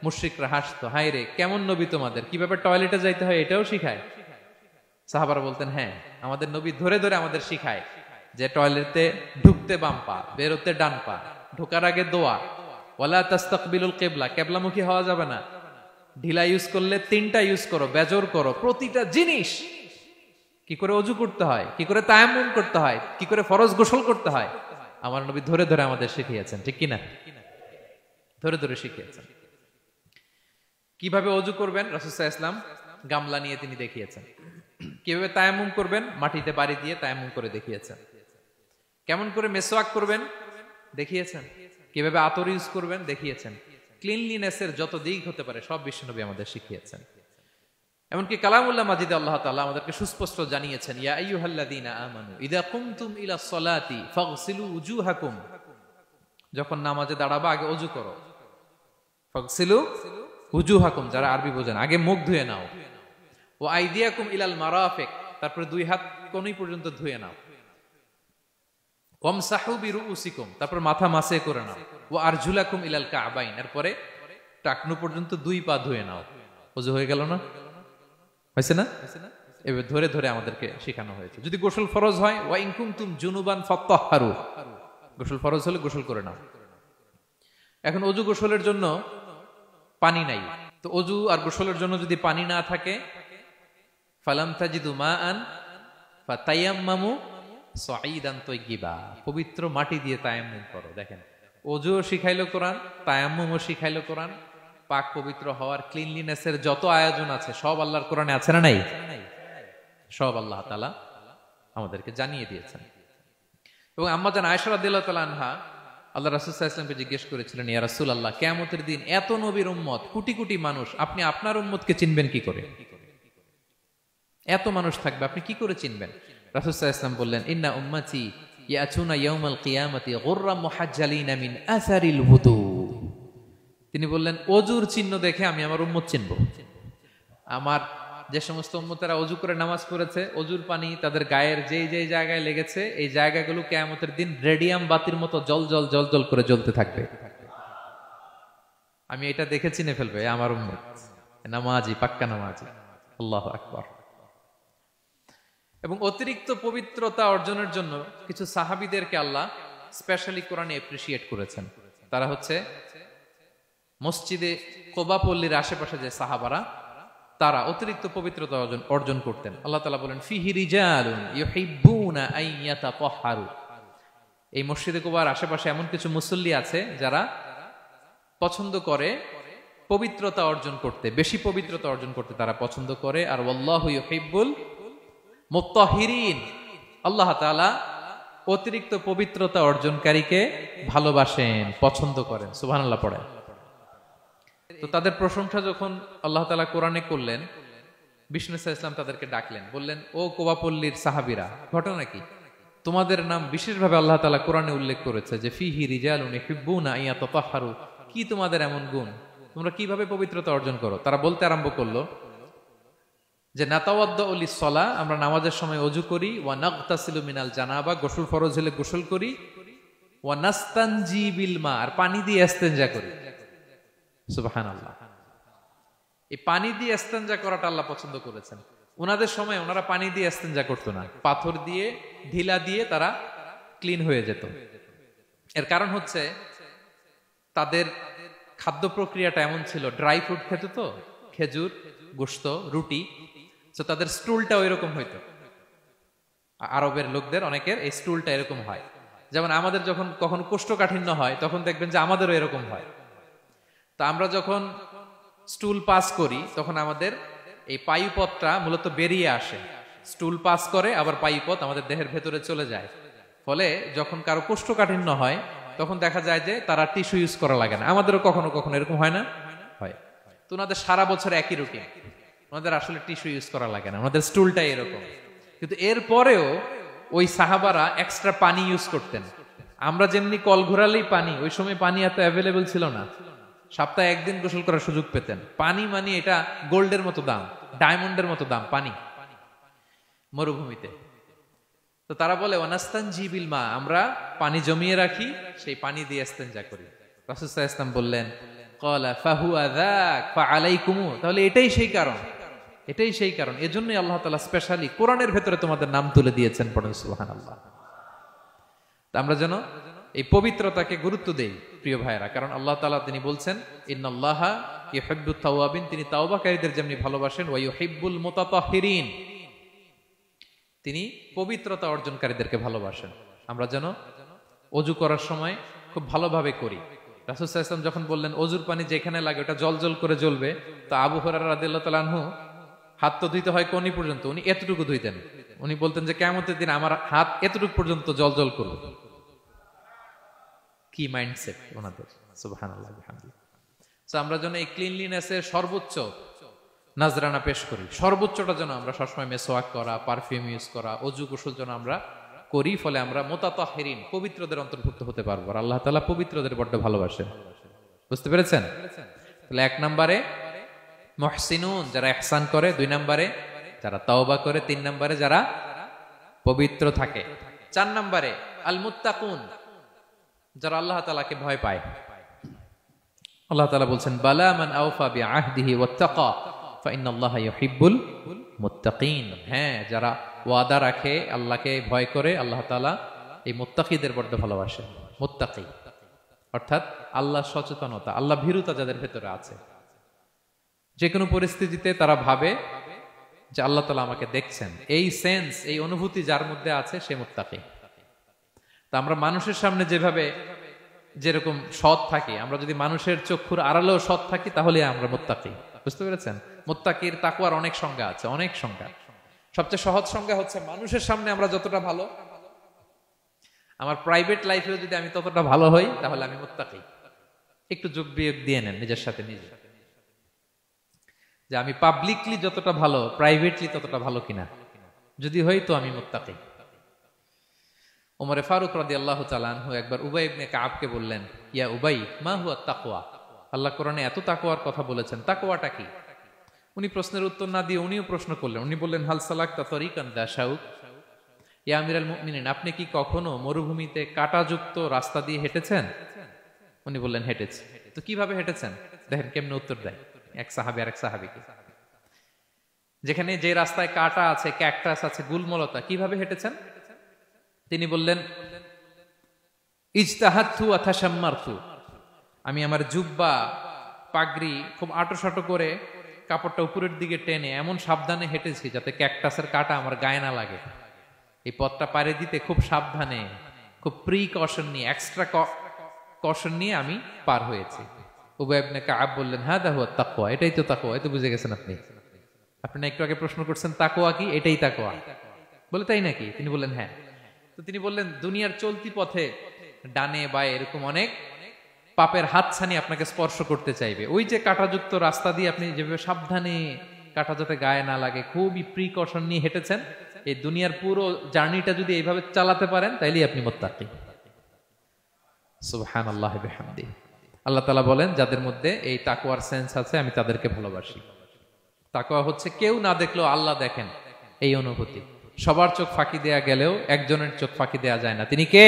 মুশরিকরা হাসতো, হায় রে কেমন নবী তোমাদের, কিভাবে টয়লেটে যাইতে হয় এটাও শিখায়। সাহাবারা বলতেন, হ্যাঁ আমাদের নবী ধরে ধরে আমাদের শিখায় যে টয়লেটে ঢুকতে বাম পা, বেরোতে ডান পা, ঢোকার আগে দোয়া, ওয়ালা তাস্তাকবিলুল কিবলা, কিবলামুখী হওয়া যাবে না, ঢিলা ইউজ করলে 3টা ইউজ করো, বেজর করো, প্রতিটা জিনিস কি করে ওযু করতে হয়, কি করে তায়াম্মুম করতে হয়, কি করে ফরজ গোসল করতে হয়, আমার নবী ধরে ধরে আমাদের শিখিয়েছেন, ঠিক কি না? ধরে ধরে শিখিয়েছেন। কিভাবে ওযু করবেন রাসূল সাল্লাল্লাহু আলাইহি ওয়াসাল্লাম গামলা নিয়ে তিনি দেখিয়েছেন। কিভাবে তায়াম্মুম করবেন মাটিতে বাড়ি দিয়ে তায়াম্মুম করে দেখিয়েছেন। কেমন করে মেসওয়াক করবেন দেখিয়েছেন। কিভাবে আতর ইউজ করবেন দেখিয়েছেন। ক্লিনলিনেসের যত দিক হতে পারে সব বিশ্বনবী আমাদের শিখিয়েছেন। এমনকি কালামুল্লাহ মাজিদে আল্লাহ তাআলা আমাদেরকে সুস্পষ্ট জানিয়েছেন, ইয়া আইয়ুহাল্লাযীনা আমানু ইযা কুমতুম ইলা সলাতি ফাগসিলু উজুহাকুম, যখন নামাজে দাঁড়াবা আগে ওযু করো। ফাগসিলু উজুহাকুম, যারা আরবি বোঝেন, আগে মুখ ধুয়ে নাও। ওয়া আইদিয়াকুম ইলাল মারাফিক, তারপরে 2 হাত কোণই পর্যন্ত ধুয়ে নাও। ওয়ামসাহু বিরুউসিকুম, তারপর মাথা মাসে করে নাও। ওয়া আরজুলাকুম ইলাল কাবাইন, এরপরে টাকনু পর্যন্ত 2 পা ধুয়ে নাও। ওযু হয়ে গেল না? হয়েছে না? এবার ধরে ধরে আমাদেরকে শেখানো হয়েছে। যদি গোসল ফরজ হয়, ওয়া ইন কুনতুম জুনুবান ফাত্তাহহারু, গোসল ফরজ হলে গোসল করে নাও। এখন ওযু গোসলের জন্য পানি নাই, তো ওযু আর গোসলের জন্য যদি পানি না থাকে, ফালাম তাজিদু মাআন ফাতায়াম্মামু সাঈদান তাইয়্যিবা, পবিত্র মাটি দিয়ে তায়াম্মুম করো। দেখেন, ওযুও শিখাইলো কোরআন, তায়াম্মুমও শিখাইলো কোরআন। পাক পবিত্র হওয়ার, ক্লিনলিনেসের যত আয়োজন আছে সব আল্লাহর কোরআনে আছে না নাই? সব আল্লাহ তাআলা আমাদেরকে জানিয়ে দিয়েছেন। এবং আম্মা জান আয়েশা রাদিয়াল্লাহু তাআলা আনহা আল্লাহ রাসূল সাল্লাল্লাহু আলাইহি ওয়াসাল্লামকে জিজ্ঞেস করেছিলেন, ইয়া রাসূলুল্লাহ, কিয়ামতের দিন এত নবীর উম্মত, কোটি কোটি মানুষ, আপনি আপনার উম্মতকে চিনবেন কি করে? এত মানুষ থাকবে, আপনি কি করে চিনবেন? রাসূল সাল্লাল্লাহু আলাইহি ওয়াসাল্লাম বললেন, ইন্না উম্মতি ইয়াতুনা ইয়াউমাল কিয়ামাতি গুররাম মুহাজ্জালিনা মিন আসারিল wudu। তিনি বললেন, ওযুর চিহ্ন দেখে আমি আমার উম্মত চিনব। আমার যে সমস্ত উম্মতেরা ওযু করে নামাজ পড়েছে, ওযুর পানি তাদের গায়ের যেই যেই জায়গায় লেগেছে, এই জায়গাগুলো কিয়ামতের দিন রেডিয়াম বাতির মতো জল জল জল জল করে জ্বলতে থাকবে। আমি এটা দেখে চিনে ফেলবে আমার উম্মত, নামাজি, পাক্কা নামাজি। আল্লাহু আকবার। এবং অতিরিক্ত পবিত্রতা অর্জনের জন্য কিছু সাহাবীদেরকে আল্লাহ স্পেশালি কোরআনে অ্যাপ্রিশিয়েট করেছেন। তারা হচ্ছে মসজিদে কোবা পল্লীর আশেপাশে যে সাহাবারা, তারা অতিরিক্ত পবিত্রতা অর্জন করতেন। আল্লাহ তাআলা বলেন, ফিহি রিজালুন ইউহিব্বুনা আন ইয়াতাতাহহারু, এই মসজিদে কোবার আশেপাশে এমন কিছু মুসল্লি আছে যারা পছন্দ করে পবিত্রতা অর্জন করতে, বেশি পবিত্রতা অর্জন করতে তারা পছন্দ করে। আর ওয়াল্লাহু ইউহিব্বুল মুত্তাহহিরিন, আল্লাহ তাআলা অতিরিক্ত পবিত্রতা অর্জনকারীকে ভালোবাসেন, পছন্দ করেন। সুবহানাল্লাহ পড়েন। তো তাদের প্রশংসা যখন আল্লাহ তাআলা কোরআনে করলেন, বিষ্ণু সাল্লাল্লাহু আলাইহি ওয়াসাল্লাম তাদেরকে ডাকলেন, বললেন, ও কোবাপল্লীর সাহাবীরা, ঘটনা কি? তোমাদের নাম বিশেষভাবে আল্লাহ তাআলা কোরআনে উল্লেখ করেছে যে ফিহি রিজালুন ইউহিব্বুনা আন ইয়াতাতাহহারু। কি তোমাদের এমন গুণ? তোমরা কিভাবে পবিত্রতা অর্জন করো? তারা বলতে আরম্ভ করলো যে নাতাওয়াদ্দাউ লিস-সালাহ, আমরা নামাজের সময় ওযু করি, ওয়া নাগতাসিলু মিনাল জানাবা, গোসল ফরজ হলে গোসল করি, ওয়া নাস্তানজি বিল মা, আর পানি দিয়ে ইস্তেনজা করি। সুবহানাল্লাহ। এই পানি দিয়ে ইস্তেনজা করাটা আল্লাহ পছন্দ করেছেন। ওনাদের সময় ওনারা পানি দিয়ে ইস্তেনজা করতো না, পাথর দিয়ে, ঢিলা দিয়ে তারা ক্লিন হয়ে যেত। এর কারণ হচ্ছে তাদের খাদ্য প্রক্রিয়াটা এমন ছিল, ড্রাই ফ্রুট খেত তো, খেজুর, গোশত, রুটি, তো তাদের স্টুলটা ওইরকম হইতো। আরবের লোকদের অনেকের এই স্টুলটা এরকম হয়। যেমন আমাদের যখন কখনো কোষ্ঠকাঠিন্য হয় তখন দেখবেন যে আমাদেরও এরকম হয়। তো আমরা যখন স্টুল পাস করি তখন আমাদের এই পায়ুপথটা মূলত বেরিয়ে আসে, স্টুল পাস করে আবার পায়ুপথ আমাদের দেহের ভেতরে চলে যায়। ফলে যখন কারো কোষ্ঠকাঠিন্য হয় তখন দেখা যায় যে তারা টিস্যু ইউজ করা লাগে না। আমাদেরও কখনো কখনো এরকম হয় না? হয়। তো ওনাদের সারা বছর একই রুটিন, ওনাদের আসলে টিস্যু ইউজ করা লাগে না, ওনাদের স্টুলটাই এরকম। কিন্তু এরপরেও ওই সাহাবারা এক্সট্রা পানি ইউজ করতেন। আমরা যেমনি কল ঘোরালেই পানি, ওই সময় পানি এত অ্যাভেলেবল ছিল না, সপ্তাহে একদিন গোসল করার সুযোগ পেতেন। পানি মানে এটা গোল্ডের মতো দাম, ডায়মন্ডের মতো দাম পানি মরুভূমিতে। তো তারা বলে ওয়ানাস্তানজি বিল মা, আমরা পানি জমিয়ে রাখি, সেই পানি দিয়ে ইস্তেনজা করি। রাসূল সাল্লাল্লাহু আলাইহি ওয়াসাল্লাম বললেন, ক্বালা ফাহুয়া যাক ফাআলাইকুম, তাহলে এটাই সেই কারণ, এটাই সেই কারণ, এজন্যই আল্লাহ তাআলা স্পেশালি কোরআনের ভেতরে তোমাদের নাম তুলে দিয়েছেন। পড়েন সুবহানাল্লাহ। তা আমরা যেন এই পবিত্রতাকে গুরুত্ব দেই প্রিয় ভাইরা, কারণ আল্লাহ তাআলা তিনি বলছেন ইন্নাল্লাহা ইউহিব্বুত তাওয়াবিন, তিনি তাওবাকারীদের যেমনি ভালোবাসেন, ওয়া ইউহিব্বুল মুতাতাহহিরিন, তিনি পবিত্রতা অর্জনকারীদেরকে ভালোবাসেন। আমরা যেন ওযু করার সময় খুব ভালোভাবে করি। রাসূল সাল্লাল্লাহু আলাইহি ওয়াসাল্লাম যখন বললেন ওযুর পানি যেখানে লাগে ওটা জলজল করে জ্বলবে, তো আবু হুরায়রা রাদিয়াল্লাহু তাআলা আনহু হাত তো ধুইতে হয় কোনি পর্যন্ত, উনি এতটুকু ধুইতেন। উনি বলতেন যে কিয়ামতের দিন আমার হাত এতটুকু পর্যন্ত জলজল করবে। কি মাইন্ডসেট ওনাদের, সুবহানাল্লাহ বিহামদিহি। সো আমরা যেন এই ক্লিনলিনেসের সর্বোচ্চ নাজরানা পেশ করি, সর্বোচ্চটা যেন আমরা সবসময় মেসওয়াক করা, পারফিউম ইউজ করা, ওযু গোসল যেন আমরা করি, ফলে আমরা মুতাতাহহিরিন, পবিত্রদের অন্তর্ভুক্ত হতে পারবো। আর আল্লাহ তাআলা পবিত্রদের বড্ড ভালোবাসেন। বুঝতে পেরেছেন? তাহলে 1 নম্বরে মুহসিনুন, যারা ইহসান করে, 2 নম্বরে যারা তাওবা করে, 3 নম্বরে যারা পবিত্র থাকে, 4 নম্বরে আল মুত্তাকুন, যারা আল্লাহ তাআলাকে ভয় পায়। আল্লাহ তাআলা বলছেন বালা মান আওফা বিআহদিহি ওয়াত্তাকা ফাইন্নাল্লাহা ইউহিব্বুল মুত্তাকিন। হ্যাঁ, যারা ওয়াদা রাখে, আল্লাহকে ভয় করে, আল্লাহ তাআলা এই মুত্তাকিদের বড্ড ভালোবাসেন। মুত্তাকি অর্থাৎ আল্লাহ সচেতনতা, আল্লাহ ভীরুতা যাদের ভেতরে আছে, যে কোনো পরিস্থিতিতে তারা ভাবে যে আল্লাহ তাআলা আমাকে দেখছেন, এই সেন্স, এই অনুভূতি যার মধ্যে আছে সে মুত্তাকি। তা আমরা মানুষের সামনে যেভাবে যেরকম সৎ থাকি, আমরা যদি মানুষের চক্ষুর আড়ালেও সৎ থাকি তাহলে আমরা মুত্তাকি। বুঝতে পেরেছেন? মুত্তাকির তাকওয়ার অনেক সংজ্ঞা আছে, অনেক সংজ্ঞা। সবচেয়ে সহজ সংজ্ঞা হচ্ছে মানুষের সামনে আমরা যতটা ভালো, আমার প্রাইভেট লাইফেও যদি আমি ততটা ভালো হই তাহলে আমি মুত্তাকি। একটু যোগ বিয়োগ দিয়ে নেন নিজের সাথে নিজে, যে আমি পাবলিকলি যতটা ভালো প্রাইভেটলি ততটা ভালো কিনা। যদি হই তো আমি মুত্তাকি। ওমরে ফারুক রাদিয়াল্লাহু তাআলা আনহু একবার উবাই ইবনে কাবকে বললেন, ইয়া উবাই মা হুয়া তাকওয়া, আল্লাহ কোরআনে এত তাকওয়ার কথা বলেছেন, তাকওয়াটা কি? উনি প্রশ্নের উত্তর না দিয়ে উনিও প্রশ্ন করলেন। উনি বললেন হাল সালাকতা তরিকান দা শাউক, ইয়া আমিরাল মুমিনিন, আপনি কি কখনো মরুভূমিতে কাঁটাযুক্ত রাস্তা দিয়ে হেঁটেছেন? উনি বললেন হেঁটেছি। তো কিভাবে হেঁটেছেন? দেখেন কেমনে উত্তর দেয় এক সাহাবী আর এক সাহাবীকে। যেখানে যে রাস্তায় কাঁটা আছে, ক্যাকটাস আছে, গুলমলতা, কিভাবে হেঁটেছেন? তিনি বললেন ইজতাহাদতু ওয়া তাশাম্মারতু, আমি আমার জুব্বা পাগড়ি খুব আঁটো করে কাপড়টা উপরের দিকে টেনে এমন সাবধানে হেঁটেছি যাতে ক্যাকটাসের কাঁটা আমার গায়ে না লাগে। এই পথটা পাড়ি দিতে খুব সাবধানে, খুব প্রিকশন নিয়ে, এক্সট্রা কশন নিয়ে আমি পার হয়েছি। উবাই ইবনে কাব বললেন হাদা হুয়া তাকওয়া, এটাই তো তাকওয়া। এই তো বুঝে গেছেন আপনি। আপনি একটু আগে প্রশ্ন করছেন তাকওয়া কি, এটাই তাকওয়া। বলে তাই নাকি? তিনি বললেন হ্যাঁ। তো তিনি বললেন দুনিয়ার চলতি পথে ডানে বায়ে এরকম অনেক পাপের হাতছানি আপনাকে স্পর্শ করতে চাইবে। ওই যে কাঁটাযুক্ত রাস্তা দিয়ে আপনি যেভাবে সাবধানে, কাঁটা যাতে গায়ে না লাগে, খুবই প্রিকশন নিয়ে হেঁটেছেন, এই দুনিয়ার পুরো জার্নিটা যদি এইভাবে চালাতে পারেন তাইলেই আপনি মুত্তাকি। সুবহানাল্লাহ বিহামদিহি। আল্লাহ তাআলা বলেন যাদের মধ্যে এই তাকওয়ার সেন্স আছে আমি তাদেরকে ভালোবাসি। তাকওয়া হচ্ছে কেউ না দেখলেও আল্লাহ দেখেন এই অনুভূতি। সবার চোখ ফাঁকি দেয়া গেলেও একজনের চোখ ফাঁকি দেয়া যায় না, তিনি কে?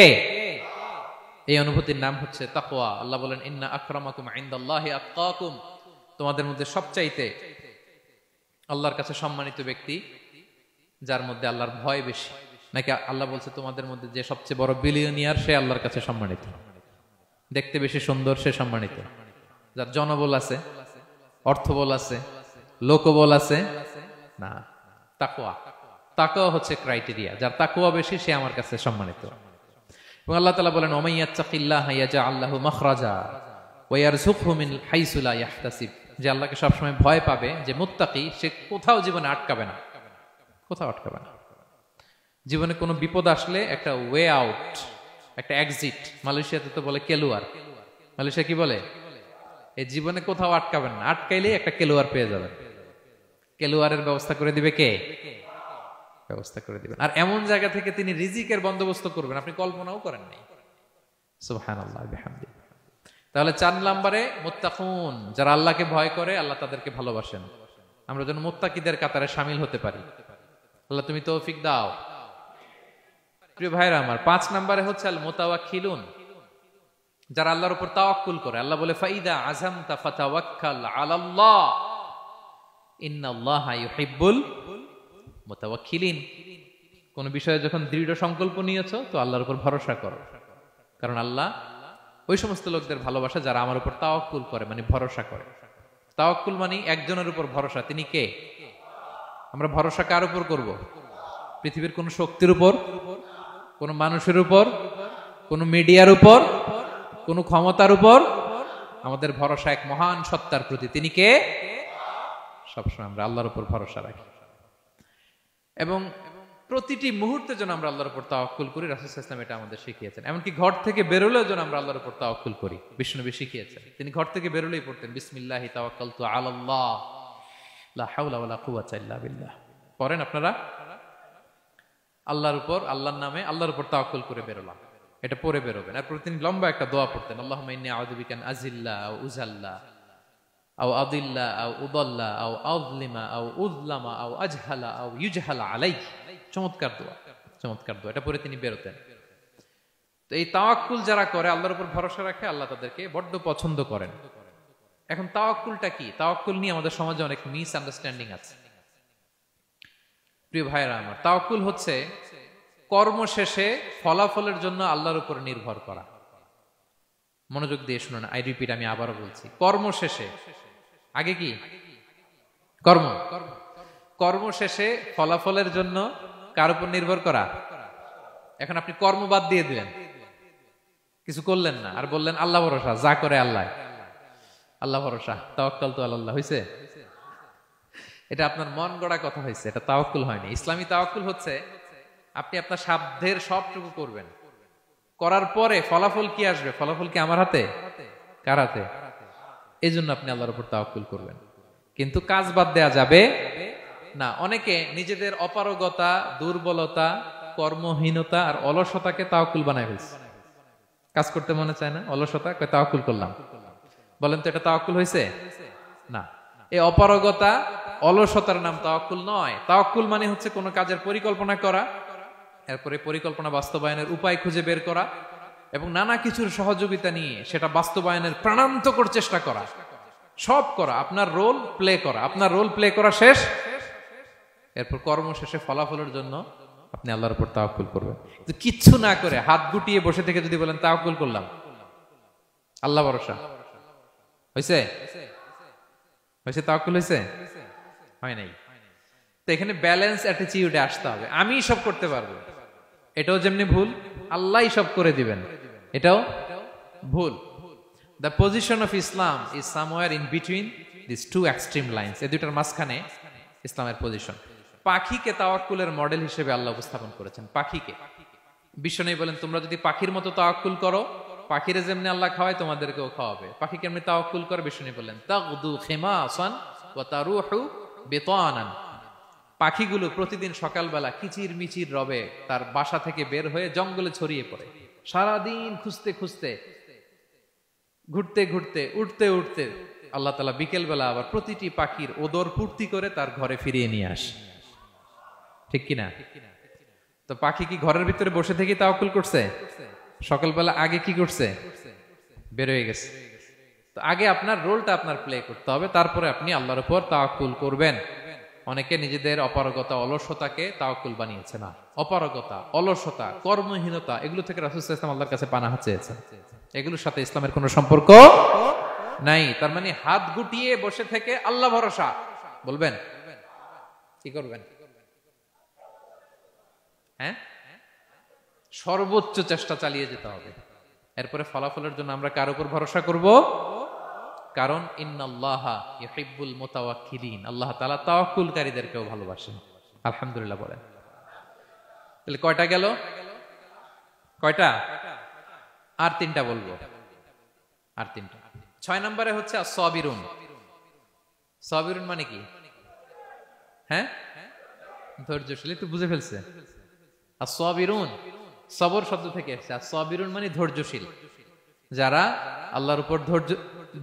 এই অনুভূতির নাম হচ্ছে তাকওয়া। আল্লাহ বলেন ইন্না আকরামাকুম ইনদাল্লাহি আতকাকুম, তোমাদের মধ্যে সবচাইতে আল্লাহর কাছে সম্মানিত ব্যক্তি যার মধ্যে আল্লাহর ভয় বেশি। নাকি আল্লাহ বলছে তোমাদের মধ্যে যে সবচেয়ে বড় বিলিয়নিয়ার সে আল্লাহর কাছে সম্মানিত, দেখতে বেশি সুন্দর সে সম্মানিত। যার জনবল আছে, অর্থবল আছে, লোকবল আছে না, তাকওয়া। তাকওয়া হচ্ছে ক্রাইটেরিয়া, যার তাকওয়া বেশি সে আমার কাছে সম্মানিত। এবং আল্লাহ তাআলা বলেন ওমাইয়াত্তাকিল্লাহা ইয়াজআল লাহু মাখরাজা ওয়া ইয়ারযুকহু মিন হাইসু লা ইয়াহতাসিব, যে আল্লাহকে সবসময় ভয় পাবে, যে মুত্তাকি, সে কোথাও জীবনে আটকাবে না, কোথাও আটকাবে না। জীবনে কোনো বিপদ আসলে একটা ওয়ে আউট, একটা এক্সিট। মালয়েশিয়াতে তো বলে কেলুয়ার। মালয়েশিয়া কি বলে? এই জীবনে কোথাও আটকাবেন না, আটকাইলেই একটা কেলুয়ার পেয়ে যাবেন। কেলুয়ারের ব্যবস্থা করে দিবে কে? ব্যবস্থা করে দিবেন। আর এমন জায়গা থেকে তিনি রিজিকের বন্দোবস্ত করবেন আপনি কল্পনাও করেন নাই। সুবহানাল্লাহ বিহামদিহি। তাহলে 4 নম্বরে মুত্তাকুন, যারা আল্লাহকে ভয় করে আল্লাহ তাদেরকে ভালোবাসেন। আমরা যেন মুত্তাকিদের কাতারে শামিল হতে পারি, আল্লাহ তুমি তৌফিক দাও। প্রিয় ভাইরা আমার, 5 নম্বরে হচ্ছে আল মুতাওয়াক্কিলুন, যারা আল্লাহর উপর তাওয়াক্কুল করে। আল্লাহ বলে ফাইদা আযামতা ফাতাওয়াক্কাল আলাল্লাহ ইন্নাল্লাহা ইউহিব্বুল মুতাওয়াক্কিলিন। কোন বিষয়ে যখন দৃঢ় সংকল্প নিয়েছো তো আল্লাহর উপর ভরসা করো, কারণ আল্লাহ ওই সমস্ত লোকদের ভালোবাসা যারা আমার উপর তাওয়াক্কুল করে, মানে ভরসা করে। তাওয়াক্কুল মানে একজনের উপর ভরসা, তিনি কে? আমরা ভরসা কার উপর করব? পৃথিবীর কোন শক্তির উপর, কোন মানুষের উপর, কোন মিডিয়ার উপর, কোন ক্ষমতার উপর? আমাদের ভরসা এক মহান সত্তার প্রতি, তিনি কে? সবসময় আমরা আল্লাহর উপর ভরসা রাখি এবং প্রতিটি মুহূর্তে যেন আমরা আল্লাহর উপর তাওয়াক্কুল করি। রাসূল সাল্লাল্লাহু আলাইহি ওয়াসাল্লাম এটা আমাদের শিখিয়েছেন। এমনকি ঘর থেকে বেরোলেও যেন আমরা আল্লাহর উপর তাওয়াক্কুল করি, বিশ্বনবী শিখিয়েছেন। তিনি ঘর থেকে বেরোলেই পড়তেন বিসমিল্লাহি তাওয়াক্কালতু আলাল্লাহ লা হাওলা ওয়ালা কুওয়াতা ইল্লা বিল্লাহ। পড়েন আপনারা, আল্লাহর উপর, আল্লাহর নামে, আল্লাহর উপর তাওয়াক্কুল করে বেরোলাম, এটা পড়ে বেরোবেন। এরপর তিনি লম্বা একটা দোয়া পড়তেন, আল্লাহুম্মা ইন্নী আউযু বিকা আন আযিল্লা আও উযাল্লা আও আদিল্লা আও উদাল্লা আও আযলিমা আও উযলামা আও আজহালা আও ইউজহালা আলাইহি। চমৎকার দোয়া, চমৎকার দোয়া। এটা পড়ে তিনি বেরোতেন। তো এই তাওয়াক্কুল যারা করে, আল্লাহর উপর ভরসা রাখে, আল্লাহ তাদেরকে বড্ড পছন্দ করেন। এখন তাওয়াক্কুলটা কি? তাওয়াক্কুল নিয়ে আমাদের সমাজে অনেক মিস আন্ডারস্ট্যান্ডিং আছে। প্রিয় ভাইরা আমার, তাওয়াক্কুল হচ্ছে কর্ম শেষে ফলাফলের জন্য আল্লাহর উপর নির্ভর করা। মনোযোগ দিয়ে শুনুন, আই রিপিট, আমি আবারও বলছি, কর্ম শেষে, আগে কি কর্ম, কর্ম শেষে ফলাফলের জন্য কার উপর নির্ভর করা? এখন আপনি কর্ম বাদ দিয়ে দিলেন, কিছু করলেন না, আর বললেন আল্লাহ ভরসা, যা করে আল্লাহ, আল্লাহ ভরসা, তাওয়াক্কালতু আলাল্লাহ হইছে? এটা আপনার মন গড়া কথা হয়েছে, এটা তাওয়াক্কুল হয়নি। ইসলামী তাওয়াক্কুল হচ্ছে আপনি আপনার সাধ্যের সবটুকু করবেন, করার পরে ফলাফল কি আসবে? ফলাফল কি আমার হাতে? কার হাতে? এই জন্য আপনি আল্লাহর উপর তাওয়াক্কুল করবেন। কিন্তু কাজ বাদ দেয়া যাবে না। অনেকে নিজেদের অপারগতা, দুর্বলতা, কর্মহীনতা আর অলসতাকে তাওয়াক্কুল বানায় ফেলছে। কাজ করতে মনে চায় না, অলসতা, কয় তাওয়াক্কুল করলাম। বলেন তো এটা তাওয়াক্কুল হয়েছে? না। এই অপারগতা, অলসতার নাম তাওয়াক্কুল নয়। তাওয়াক্কুল মানে হচ্ছে কোনো কাজের পরিকল্পনা করা, এরপরে পরিকল্পনা বাস্তবায়নের উপায় খুঁজে বের করা এবং নানা কিছুর সহযোগিতা নিয়ে সেটা বাস্তবায়নের প্রাণান্তকর চেষ্টা করা, সব করা, আপনার রোল প্লে করা। আপনার রোল প্লে করা শেষ, এরপর কর্ম শেষে ফলাফলের জন্য আপনি আল্লাহর উপর তাওয়াক্কুল করবেন। কিচ্ছু না করে হাত গুটিয়ে বসে থেকে যদি বলেন তাওয়াক্কুল করলাম, আল্লাহ ভরসা, হয়েছে? হয়েছে? তাওয়াক্কুল হয়েছে? হয় নাই। তো এখানে ব্যালেন্স অ্যাটিটিউডে আসতে হবে। আমি সব করতে পারবো, এটাও যেমনি ভুল, আল্লাহই সব করে দিবেন, এটাও ভুল। The position of Islam is somewhere in between these two extreme lines. এই দুইটার মাঝখানে ইসলামের পজিশন। পাখিকে তাওয়াক্কুলের মডেল হিসেবে আল্লাহ উপস্থাপন করেছেন। পাখিকে, বিষ্ণু বলেন তোমরা যদি পাখির মতো তাওয়াক্কুল করো, পাখিরে যেমনি আল্লাহ খাওয়ায় তোমাদেরকেও খাওয়াবে। পাখি কেমনি তাওয়াক্কুল করে? বিষ্ণু বলেন তাগদু খিমাসান ওয়া তারুহু বিতানান। পাখিগুলো প্রতিদিন সকালবেলা কিচির মিচির রবে তার বাসা থেকে বের হয়ে জঙ্গলে ছড়িয়ে পড়ে, সারাদিন খুঁজতে খুঁজতে, ঘুরতে ঘুরতে, উঠতে উঠতে আল্লাহ তাআলা বিকেল বেলা আবার প্রতিটি পাখির ওদর পূর্তি করে তার ঘরে ফিরিয়ে নিয়ে আসে। ঠিক কিনা? তো পাখি কি ঘরের ভিতরে বসে থেকে তাওয়াক্কুল করছে? সকালবেলা আগে কি করছে? বের হয়ে গেছে। তো আগে আপনার রোলটা আপনার প্লে করতে হবে, তারপরে আপনি আল্লাহর উপর তাওয়াক্কুল করবেন। অনেকে নিজেদের অপারগতা, অলসতাকে তাওয়াক্কুল বানিয়েছে। না, অপারগতা, অলসতা, কর্মহীনতা এগুলো থেকে রাসূল সাল্লাল্লাহু আলাইহি ওয়াসাল্লাম আল্লাহর কাছে পানাহ চেয়েছেন। এগুলোর সাথে ইসলামের কোনো সম্পর্ক নাই। তার মানে হাত গুটিয়ে বসে থেকে আল্লাহ ভরসা বলবেন, কি করবেন? হ্যাঁ, সর্বোচ্চ চেষ্টা চালিয়ে যেতে হবে। এরপরে ফলাফলের জন্য আমরা কার উপর ভরসা করব? কারণ ইন্নাল্লাহা ইউহিব্বুল মুতাওয়াক্কিলিন, আল্লাহ তাআলা তাওয়াক্কুলকারীদেরকেও ভালোবাসেন। আলহামদুলিল্লাহ বলেন। তাহলে কয়টা গেল? কয়টা? আর তিনটা বলবো, আর তিনটা। 6 নম্বরে হচ্ছে as-সাবিরুন। সাবিরুন মানে কি? হ্যাঁ, ধৈর্যশীল। একটু বুঝে ফেলছে? as-সাবিরুন সবর শব্দ থেকে এসেছে। as-সাবিরুন মানে ধৈর্যশীল। যারা আল্লাহর উপর ধৈর্য,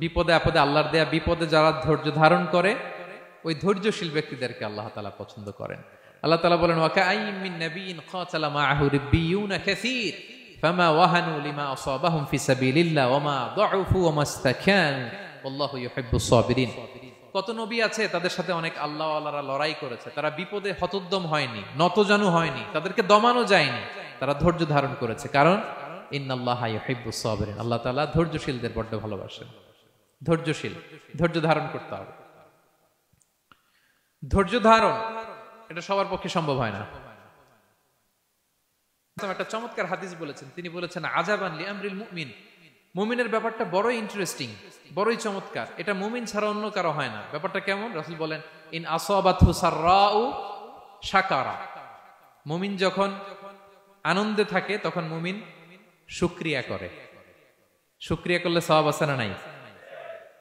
বিপদে আপদে আল্লাহর দেয়া বিপদে যারা ধৈর্য ধারণ করে, ওই ধৈর্যশীল ব্যক্তিদেরকে আল্লাহ তাআলা পছন্দ করেন। আল্লাহ তাআলা বলেন ওয়া কাআইয়িম মিন নাবিয়্যিন ক্বাতালা মাআহু রিব্বিয়ুনা কাসীর ফামা ওয়াহানু লিমা আসাবাহুম ফি সাবিলিল্লাহ ওয়া মা দাউফু ওয়া মাস্তাকানু আল্লাহু ইউহিব্বুস সাবিরিন। কত নবী আছে তাদের সাথে অনেক আল্লাহওয়ালারা লড়াই করেছে, তারা বিপদে হতোদ্যম হয়নি, নতজানু হয়নি, তাদেরকে দমানো যায়নি, তারা ধৈর্য ধারণ করেছে। কারণ ইন্নাল্লাহা ইউহিব্বুস সাবিরিন, আল্লাহ তাআলা ধৈর্যশীলদের বড় ভালোবাসেন। ধৈর্যশীল, ধৈর্য ধারণ করতে হবে। ধৈর্য ধারণ এটা সবার পক্ষে সম্ভব হয় না। একটা চমৎকার হাদিস বলেছেন, তিনি বলেছেন আজাবান লিআমরিল মুমিন, মুমিনের ব্যাপারটা বড়ই ইন্টারেস্টিং, বড়ই চমৎকার, এটা মুমিন ছাড়া অন্য কারো হয় না। ব্যাপারটা কেমন? রাসূল বলেন ইন আসাবাতহু সাররাউ শাকারা, মুমিন যখন আনন্দে থাকে তখন মুমিন শুকরিয়া করে। শুকরিয়া করলে সওয়াব আছে না নাই?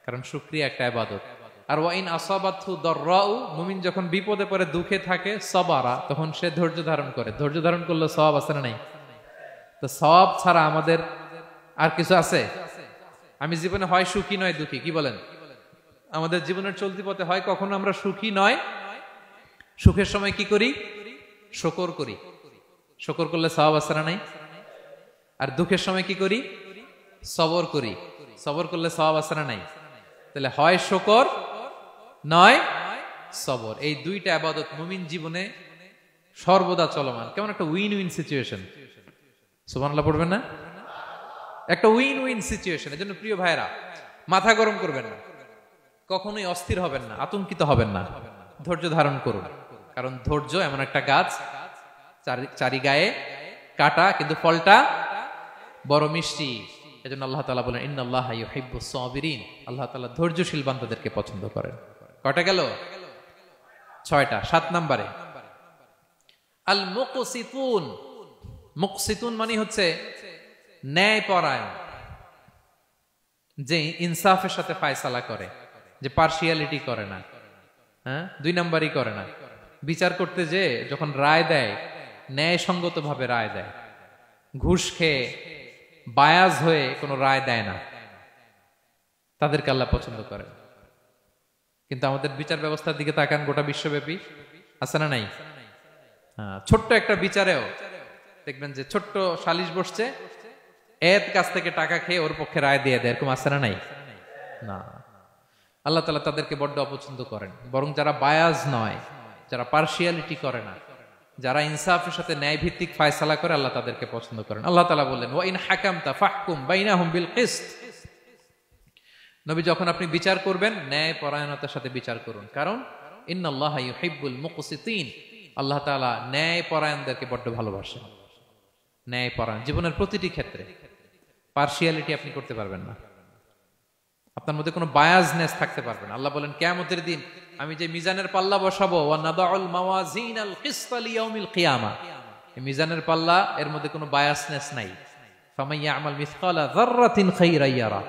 কারণ শুকরিয়া একটা ইবাদত। আর ওয়া ইন আসাবাতহু দাররাউ, মুমিন যখন বিপদে পড়ে দুঃখে থাকে সাবারা, তখন সে ধৈর্য ধারণ করে। ধৈর্য ধারণ করলে সওয়াব আছে না নাই? তো সওয়াব ছাড়া আমাদের আর কিছু আছে? আমি জীবনে হয় সুখী নয় দুঃখী, কি বলেন? আমাদের জীবনের চলতি পথে হয় কখনো আমরা সুখী নয়, সুখের সময় কি করি? শুকর করি। শুকর করলে সওয়াব আছে না নাই? আর দুঃখের সময় কি করি? সবর করি। সবর করলে সওয়াব আছে না নাই? তাহলে হয় শুকর নয় সবর, এই দুইটা ইবাদত মুমিন জীবনে সর্বদা চলমান। কেমন একটা উইন উইন সিচুয়েশন। সুবহানাল্লাহ পড়বেন না? একটা উইন উইন সিচুয়েশন। এজন্য প্রিয় ভাইরা, মাথা গরম করবেন না, কখনোই অস্থির হবেন না, আতঙ্কিত হবেন না, ধৈর্য ধারণ করুন। কারণ ধৈর্য এমন একটা গাছ, চারি গায়ে কাটা, কিন্তু ফলটা বড় মিষ্টি। এজন্য আল্লাহ তাআলা বলেন ইন্নাল্লাহা ইউহিব্বুস সাবিরিন, আল্লাহ তাআলা ধৈর্যশীল বান্দাদেরকে পছন্দ করেন। কয়টা গেল? 6টা। 7 নম্বরে আল মুকসিতুন। মুকসিতুন মানে হচ্ছে ন্যায়পরায়ণ, যে ইনসাফের সাথে ফায়সালা করে, যে পার্শিয়ালিটি করে না, হ্যাঁ, 2 নাম্বারই করে না। বিচার করতে যে যখন রায় দেয় ন্যায়সঙ্গত ভাবে রায় দেয়, ঘুষ খেয়ে বায়াজ হয়ে কোনো রায় দেয় না, তাদেরকে আল্লাহ পছন্দ করে। কিন্তু আমাদের বিচার ব্যবস্থার দিকে তাকান, গোটা বিশ্বব্যাপী আছে না নাই? ছোট্ট একটা বিচারেও দেখবেন যে ছোট্ট সালিশ বসছে, এর কাছ থেকে টাকা খেয়ে ওর পক্ষে রায় দিয়ে দেয়, এরকম আছে না নাই? না, আল্লাহ তাআলা তাদেরকে বড্ড অপছন্দ করেন। বরং যারা বায়াজ নয়, যারা পার্শিয়ালিটি করে না, যারা ইনসাফের সাথে ন্যায় ভিত্তিক ফায়সালা করে, আল্লাহ তাদেরকে পছন্দ করেন। আল্লাহ তাআলা বললেন ওয়া ইন হাকামতা ফাহকুম বাইনাহুম বিল কিসত, নবী যখন আপনি বিচার করবেন ন্যায় পরায়ণতার সাথে বিচার করুন। কারণ ইন্নাল্লাহা ইউহিব্বুল মুকসিতিন, আল্লাহ তাআলা ন্যায় পরায়ণদেরকে বড্ড ভালোবাসেন। ন্যায় পরায়ণ জীবনের প্রতিটি ক্ষেত্রে। পার্শিয়ালিটি আপনি করতে পারবেন না, আপনার মধ্যে কোনো বায়াসনেস থাকতে পারবে না। আল্লাহ বলেন কিয়ামতের দিন আমি যে মিজানের পাল্লা বসাবো, ওয়া নাদাউল মাওয়াজিনাল কিসতা লিয়াউমিল কিয়ামা, এই মিজানের পাল্লা, এর মধ্যে কোনো বায়াসনেস নাই। ফামান ইয়ামাল মিসকালা যাররাতিন খাইরান ইয়ারা,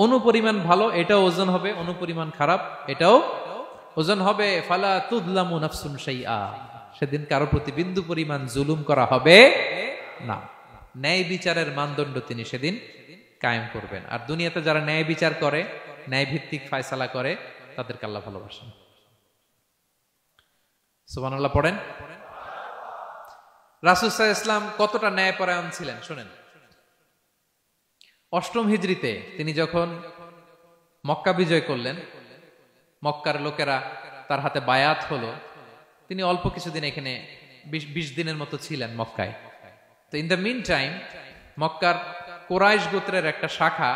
অনুপরিমাণ ভালো এটাও ওজন হবে, অনুপরিমাণ খারাপ এটাও ওজন হবে। ফালা তুযলামু নাফসুন শাইআ, সেদিন কারো প্রতি বিন্দু পরিমাণ জুলুম করা হবে না। ন্যায় বিচারের মানদণ্ড তিনি সেদিন কায়েম করবেন। আর দুনিয়াতে যারা ন্যায় বিচার করে, ন্যায় ভিত্তিক ফায়সালা করে, তাদেরকে আল্লাহ ভালোবাসেন। সুবহানাল্লাহ পড়েন। রাসূল সাল্লাল্লাহু আলাইহি ওয়াসাল্লাম কতটা ন্যায়পরায়ণ ছিলেন শুনেন। অষ্টম হিজরিতে তিনি যখন মক্কা বিজয় করলেন, মক্কার লোকেরা তার হাতে বায়াত হলো, তিনি অল্প কিছুদিন এখানে 20 দিনের মতো ছিলেন মক্কায়। তো ইন দ্য মিন টাইম মক্কার কুরাইশ গোত্রের একটা শাখা,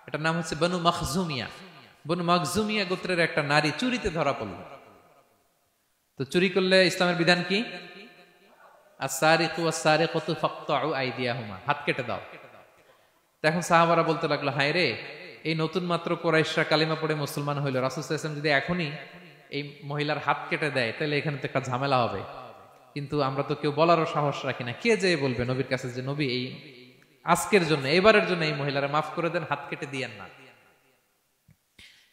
এটার নাম হচ্ছে বনু মখজুমিয়া। বনু মখজুমিয়া গোত্রের একটা নারী চুরিতে ধরা পড়ল। তো চুরি করলে ইসলামের বিধান কি? আস-সারিকু ওয়াস-সারিকাতু ফাকতাউ আইদিয়াহুমা, হাত কেটে দাও। এখন সাহাবারা বলতে লাগলো, হায় রে, এই নতুন মাত্র কুরাইশরা কালিমা পড়ে মুসলমান হইল, রাসূল সাল্লাল্লাহু আলাইহি ওয়াসাল্লাম যদি এখনই এই মহিলার হাত কেটে দেয় তাহলে এখানে তো একটা ঝামেলা হবে। কিন্তু আমরা তো কেউ বলারও সাহস রাখি না। কে যে বলবে নবীর কাছে যে নবী এই আজকের জন্য, এবারের জন্য এই মহিলারা মাফ করে দেন, হাত কেটে দিয়েন না।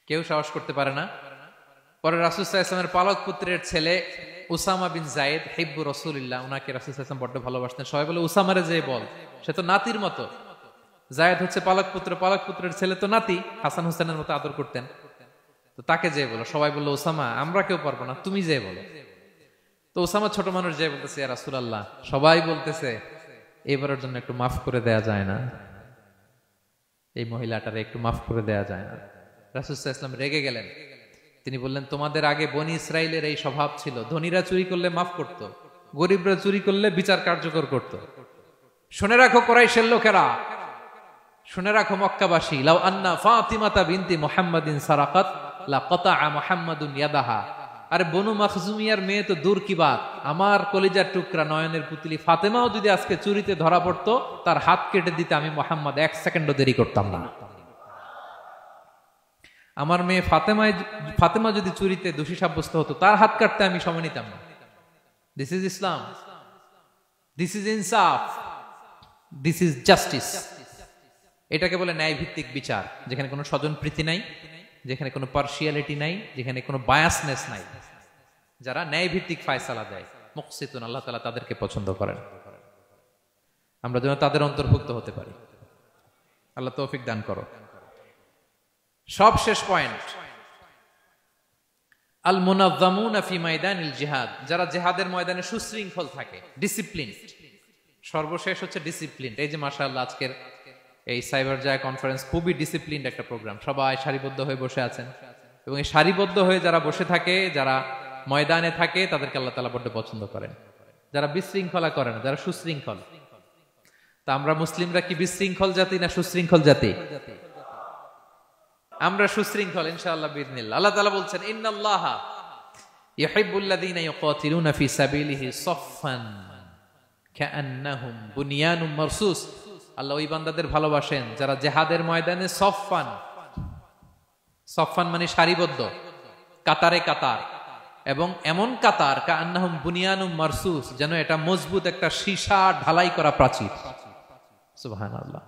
কেউ সাহস করতে পারে না। পরে রাসূল সাল্লাল্লাহু আলাইহি ওয়াসাল্লামের পালক পুত্রের ছেলে উসামা বিন যায়েদ হিব্বু রাসূলিল্লাহ, উনাকে রাসূল সাল্লাল্লাহু আলাইহি ওয়াসাল্লাম বড্ড ভালোবাসতেন। সবাই বলে উসামারে যে বল, সে তো নাতির মতো। যায়েদ হচ্ছে পালক পুত্র, পালক পুত্রের ছেলে তো নাতি, হাসান হোসেনের মতো আদর করতেন। তো তাকে যে বলো, সবাই বললো উসামা আমরা কেউ পারবো না, তুমি যে বলো। তো উসামা ছোট মানুষ যে বলতেছে, ইয়া রাসূলুল্লাহ সবাই বলতেছে এবারের জন্য একটু মাফ করে দেয়া যায় না, এই মহিলাটারে একটু মাফ করে দেয়া যায় না। রাসূল সাল্লাল্লাহু আলাইহি ওয়াসাল্লাম রেগে গেলেন। তিনি বললেন, তোমাদের আগে বনি ইসরাইলের এই স্বভাব ছিল, ধনীরা চুরি করলে মাফ করত, গরিবরা চুরি করলে বিচার কার্যকর করত। শুনে রাখো কুরাইশের লোকেরা, শুনে রাখো মক্কাবাসী, লাউ আন্না ফাতিমাতা বিনতি মুহাম্মাদিন সারাকাত লাকাতা মুহাম্মাদুন ইয়াদাহা। আরে বনু মখজুমিয়ার মেয়ে তো দূর কি বাত, আমার কলিজার টুকরা নয়নের পুতলি ফাতেমাও যদি আজকে চুরিতে ধরা পড়তো, তার হাত কেটে দিতে আমি মুহাম্মদ 1 সেকেন্ডও দেরি করতাম না। আমার মেয়ে ফাতেমা যদি চুরিতে দোষী সাব্যস্ত হতো, তার হাত কাটতে আমি সময় নিতাম না। This is Islam, this is ইনসাফ, দিস ইজ জাস্টিস। এটাকে বলে ন্যায় ভিত্তিক বিচার, যেখানে কোনো স্বজনপ্রীতি নাই, যেখানে কোনো পার্সিয়ালিটি নাই, যেখানে কোনো বায়াসনেস নাই। যারা ন্যায় ভিত্তিক ফায়সালা দেয়, মুকসিতুন, আল্লাহ তাআলা তাদেরকে পছন্দ করেন। আমরা যেন তাদের অন্তর্ভুক্ত হতে পারি। আল্লাহ তৌফিক দান করো। সব শেষ পয়েন্ট, আল মুনাজ্জামুনা ফি মাইদানিল জিহাদ, যারা জিহাদের ময়দানে সুশৃঙ্খল থাকে, ডিসিপ্লিন। সর্বশেষ হচ্ছে ডিসিপ্লিন। এই যে মাশাআল্লাহ আজকের এই সাইবার জায়া কনফারেন্স খুবই ডিসিপ্লিনড একটা প্রোগ্রাম, সবাই সারিবদ্ধ হয়ে বসে আছেন। এবং এই সারিবদ্ধ হয়ে যারা বসে থাকে, যারা ময়দানে থাকে, তাদেরকে আল্লাহ তাআলা বড্ড পছন্দ করেন। যারা বিশৃঙ্খলা করে না, যারা সুশৃঙ্খল। তা আমরা মুসলিমরা কি বিশৃঙ্খল জাতি না সুশৃঙ্খল জাতি? আমরা সুশৃঙ্খল ইনশাআল্লাহ বিইذنিল্লাহ। আল্লাহ তাআলা বলছেন, ইন্নাল্লাহা ইউহিব্বুল্লাযীনা ইউকাতিলুনা ফি সাবিলিহি সাফফান কাআন্নাহুম বুনিয়ানুম মারসুস। আল্লাহ ওই বান্দাদের ভালোবাসেন যারা জিহাদের ময়দানে সফফান, সফফান মানে সারিবদ্ধ, কাতারে কাতার, এবং এমন কাতার কাআন্নাহুম বুনিয়ানুম মারসুস, যেন এটা মজবুত একটা সীসা ঢালাই করা প্রাচীর। সুবহানাল্লাহ।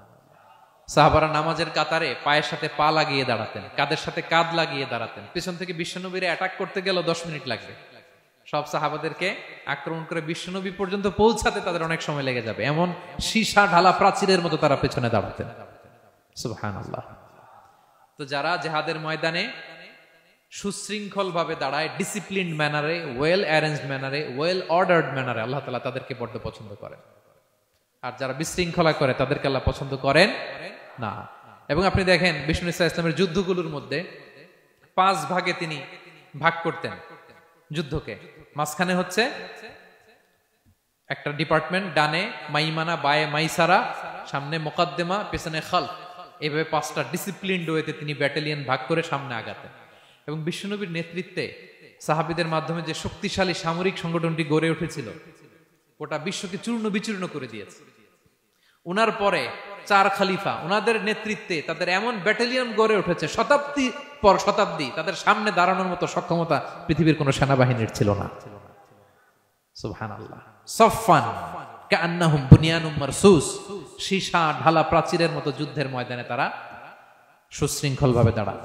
সাহাবারা নামাজের কাতারে পায়ের সাথে পা লাগিয়ে দাঁড়াতেন, কাদের সাথে কাঁধ লাগিয়ে দাঁড়াতেন। পিছন থেকে বিশ্বনবীরে অ্যাটাক করতে গেল 10 মিনিট লাগবে। সব সাহাবাদেরকে আক্রমণ করে বিশ্বনবী পর্যন্ত পৌঁছাতে তাদের অনেক সময় লেগে যাবে, এমন সীসা ঢালা প্রাচীরের মতো তারা পেছনে দাঁড়াতেন। সুবহানাল্লাহ। তো যারা জিহাদের ময়দানে সুশৃঙ্খল ভাবে দাঁড়ায়, ডিসিপ্লিনড ম্যানারে, ওয়েল অ্যারেঞ্জড ম্যানারে, ওয়েল অর্ডার্ড ম্যানারে, আল্লাহ তাআলা তাদেরকে বড্ড পছন্দ করেন। আর যারা বিশৃঙ্খলা করে তাদেরকে আল্লাহ পছন্দ করেন না। এবং আপনি দেখেন বিষ্ণু ইসা ইসলামের যুদ্ধগুলোর মধ্যে 5 ভাগে তিনি ভাগ করতেন যুদ্ধকে। মাঝখানে হচ্ছে একটা ডিপার্টমেন্ট, ডানে মাইমানা, বায়ে মাইসারা, সামনে মুকাদ্দেমা, পেছনে খালফ। এইভাবে 5টা ডিসিপ্লিনড ওয়েতে তিনি ব্যাটালিয়ন ভাগ করে সামনে আগাতেন। এবং বিশ্বনবীর নেতৃত্বে সাহাবীদের মাধ্যমে যে শক্তিশালী সামরিক সংগঠনটি গড়ে উঠেছিল, ওটা বিশ্বকে চূর্ণ বিচূর্ণ করে দিয়েছে। উনার পরে 4 খলিফা, উনাদের নেতৃত্বে তাদের এমন ব্যাটালিয়ন গড়ে উঠেছে, শতাব্দী পর শতাব্দী তাদের সামনে দাঁড়ানোর মতো সক্ষমতা পৃথিবীর কোন সেনাবাহিনীর ছিল না। সুবহানাল্লাহ। সফফান কান্নাহুম বুনিয়ানুম মারসুস, সীসা ঢালা প্রাচীরের মতো যুদ্ধের ময়দানে তারা সুশৃঙ্খল ভাবে দাঁড়ায়।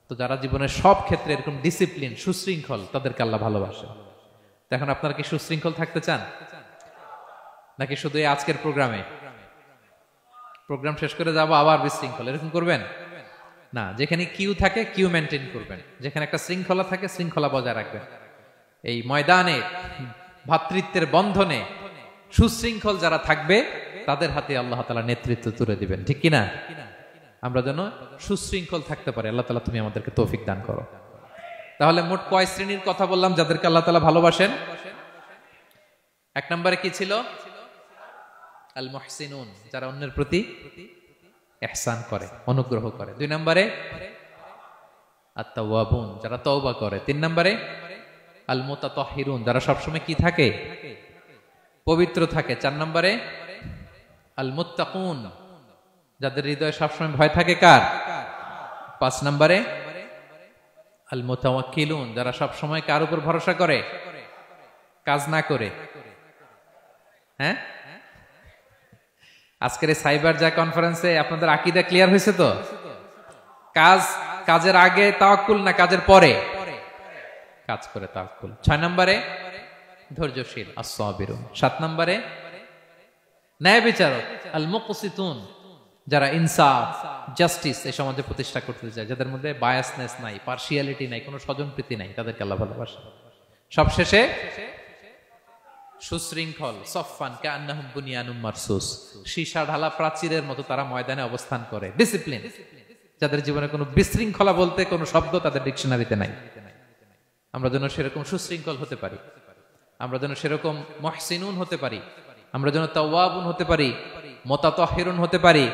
তো যারা জীবনের সব ক্ষেত্রে এরকম ডিসিপ্লিন, সুশৃঙ্খল, তাদেরকে আল্লাহ ভালোবাসে। তো এখন আপনারা কি সুশৃঙ্খল থাকতে চান, নাকি শুধু এই আজকের প্রোগ্রাম শেষ করে যাবো আবার বিশৃঙ্খল, এরকম করবেন না? যেখানে কিউ থাকে কিউ মেনটেন করবেন, যেখানে একটা শৃঙ্খলা থাকে শৃঙ্খলা বজায় রাখবেন। এই ময়দানে ভ্রাতৃত্বের বন্ধনে সুশৃঙ্খল যারা থাকবে তাদের হাতে আল্লাহ তাআলা নেতৃত্ব তুলে দিবেন, ঠিক কিনা? আমরা যেন সুশৃঙ্খল থাকতে পারি। আল্লাহ তাআলা তুমি আমাদেরকে তৌফিক দান করো। তাহলে মোট কয় শ্রেণীর কথা বললাম যাদেরকে আল্লাহ তাআলা ভালোবাসেন? এক নম্বরে কি ছিল? আল মুহসিনুন, যারা অন্যের প্রতি ইহসান করে, অনুগ্রহ করে। দুই নম্বরে আত-তাওয়াবুন, যারা তওবা করে। তিন নম্বরে আল মুতাতাহহিরুন, যারা সবসময় কি থাকে? পবিত্র থাকে। চার নম্বরে আল মুত্তাকুন, যাদের হৃদয়ে সবসময় ভয় থাকে কার? পাঁচ নম্বরে আল মুতাওয়াক্কিলুন, যারা সবসময় কার উপর ভরসা করে? কাজ না করে। হ্যাঁ, আজকের এই সাইবার যা কনফারেন্সে আপনাদের আকীদা ক্লিয়ার হয়েছে তো? কাজের আগে তাওয়াক্কুল না কাজের পরে? কাজ করে তাওয়াক্কুল। 6 নম্বরে ধৈর্যশীল, আস-সাবিরুন। 7 নম্বরে ন্যায় বিচারক, আল মুকসিতুন, যারা ইনসাফ, জাস্টিস এই সমাজে প্রতিষ্ঠা করতে চায়, যাদের মধ্যে বায়াসনেস নাই, পার্সিয়ালিটি নাই, কোনো স্বজনপ্রীতি নাই, তাদেরকে আল্লাহ ভালোবাসে। সবশেষে সুশৃঙ্খল, সফফান কান্নাহুম বুনিয়ানুম মারসুস, সীসা ঢালা প্রাচীরের মতো তারা ময়দানে অবস্থান করে। ডিসিপ্লিন, যাদের জীবনে কোনো বিশৃঙ্খলা বলতে কোনো শব্দ তাদের ডিকশনারিতে নাই। আমরা যেন সেরকম সুশৃঙ্খল হতে পারি, আমরা যেন সেরকম মুহসিনুন হতে পারি, আমরা যেন তাওয়াবুন হতে পারি, মুতাতাহহিরুন হতে পারি,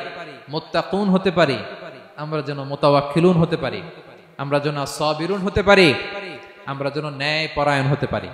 মুত্তাকুন হতে পারি, আমরা যেন মুতাওয়াক্কিলুন হতে পারি, আমরা যেন সাবিরুন হতে পারি, আমরা যেন ন্যায় পরায়ণ হতে পারি।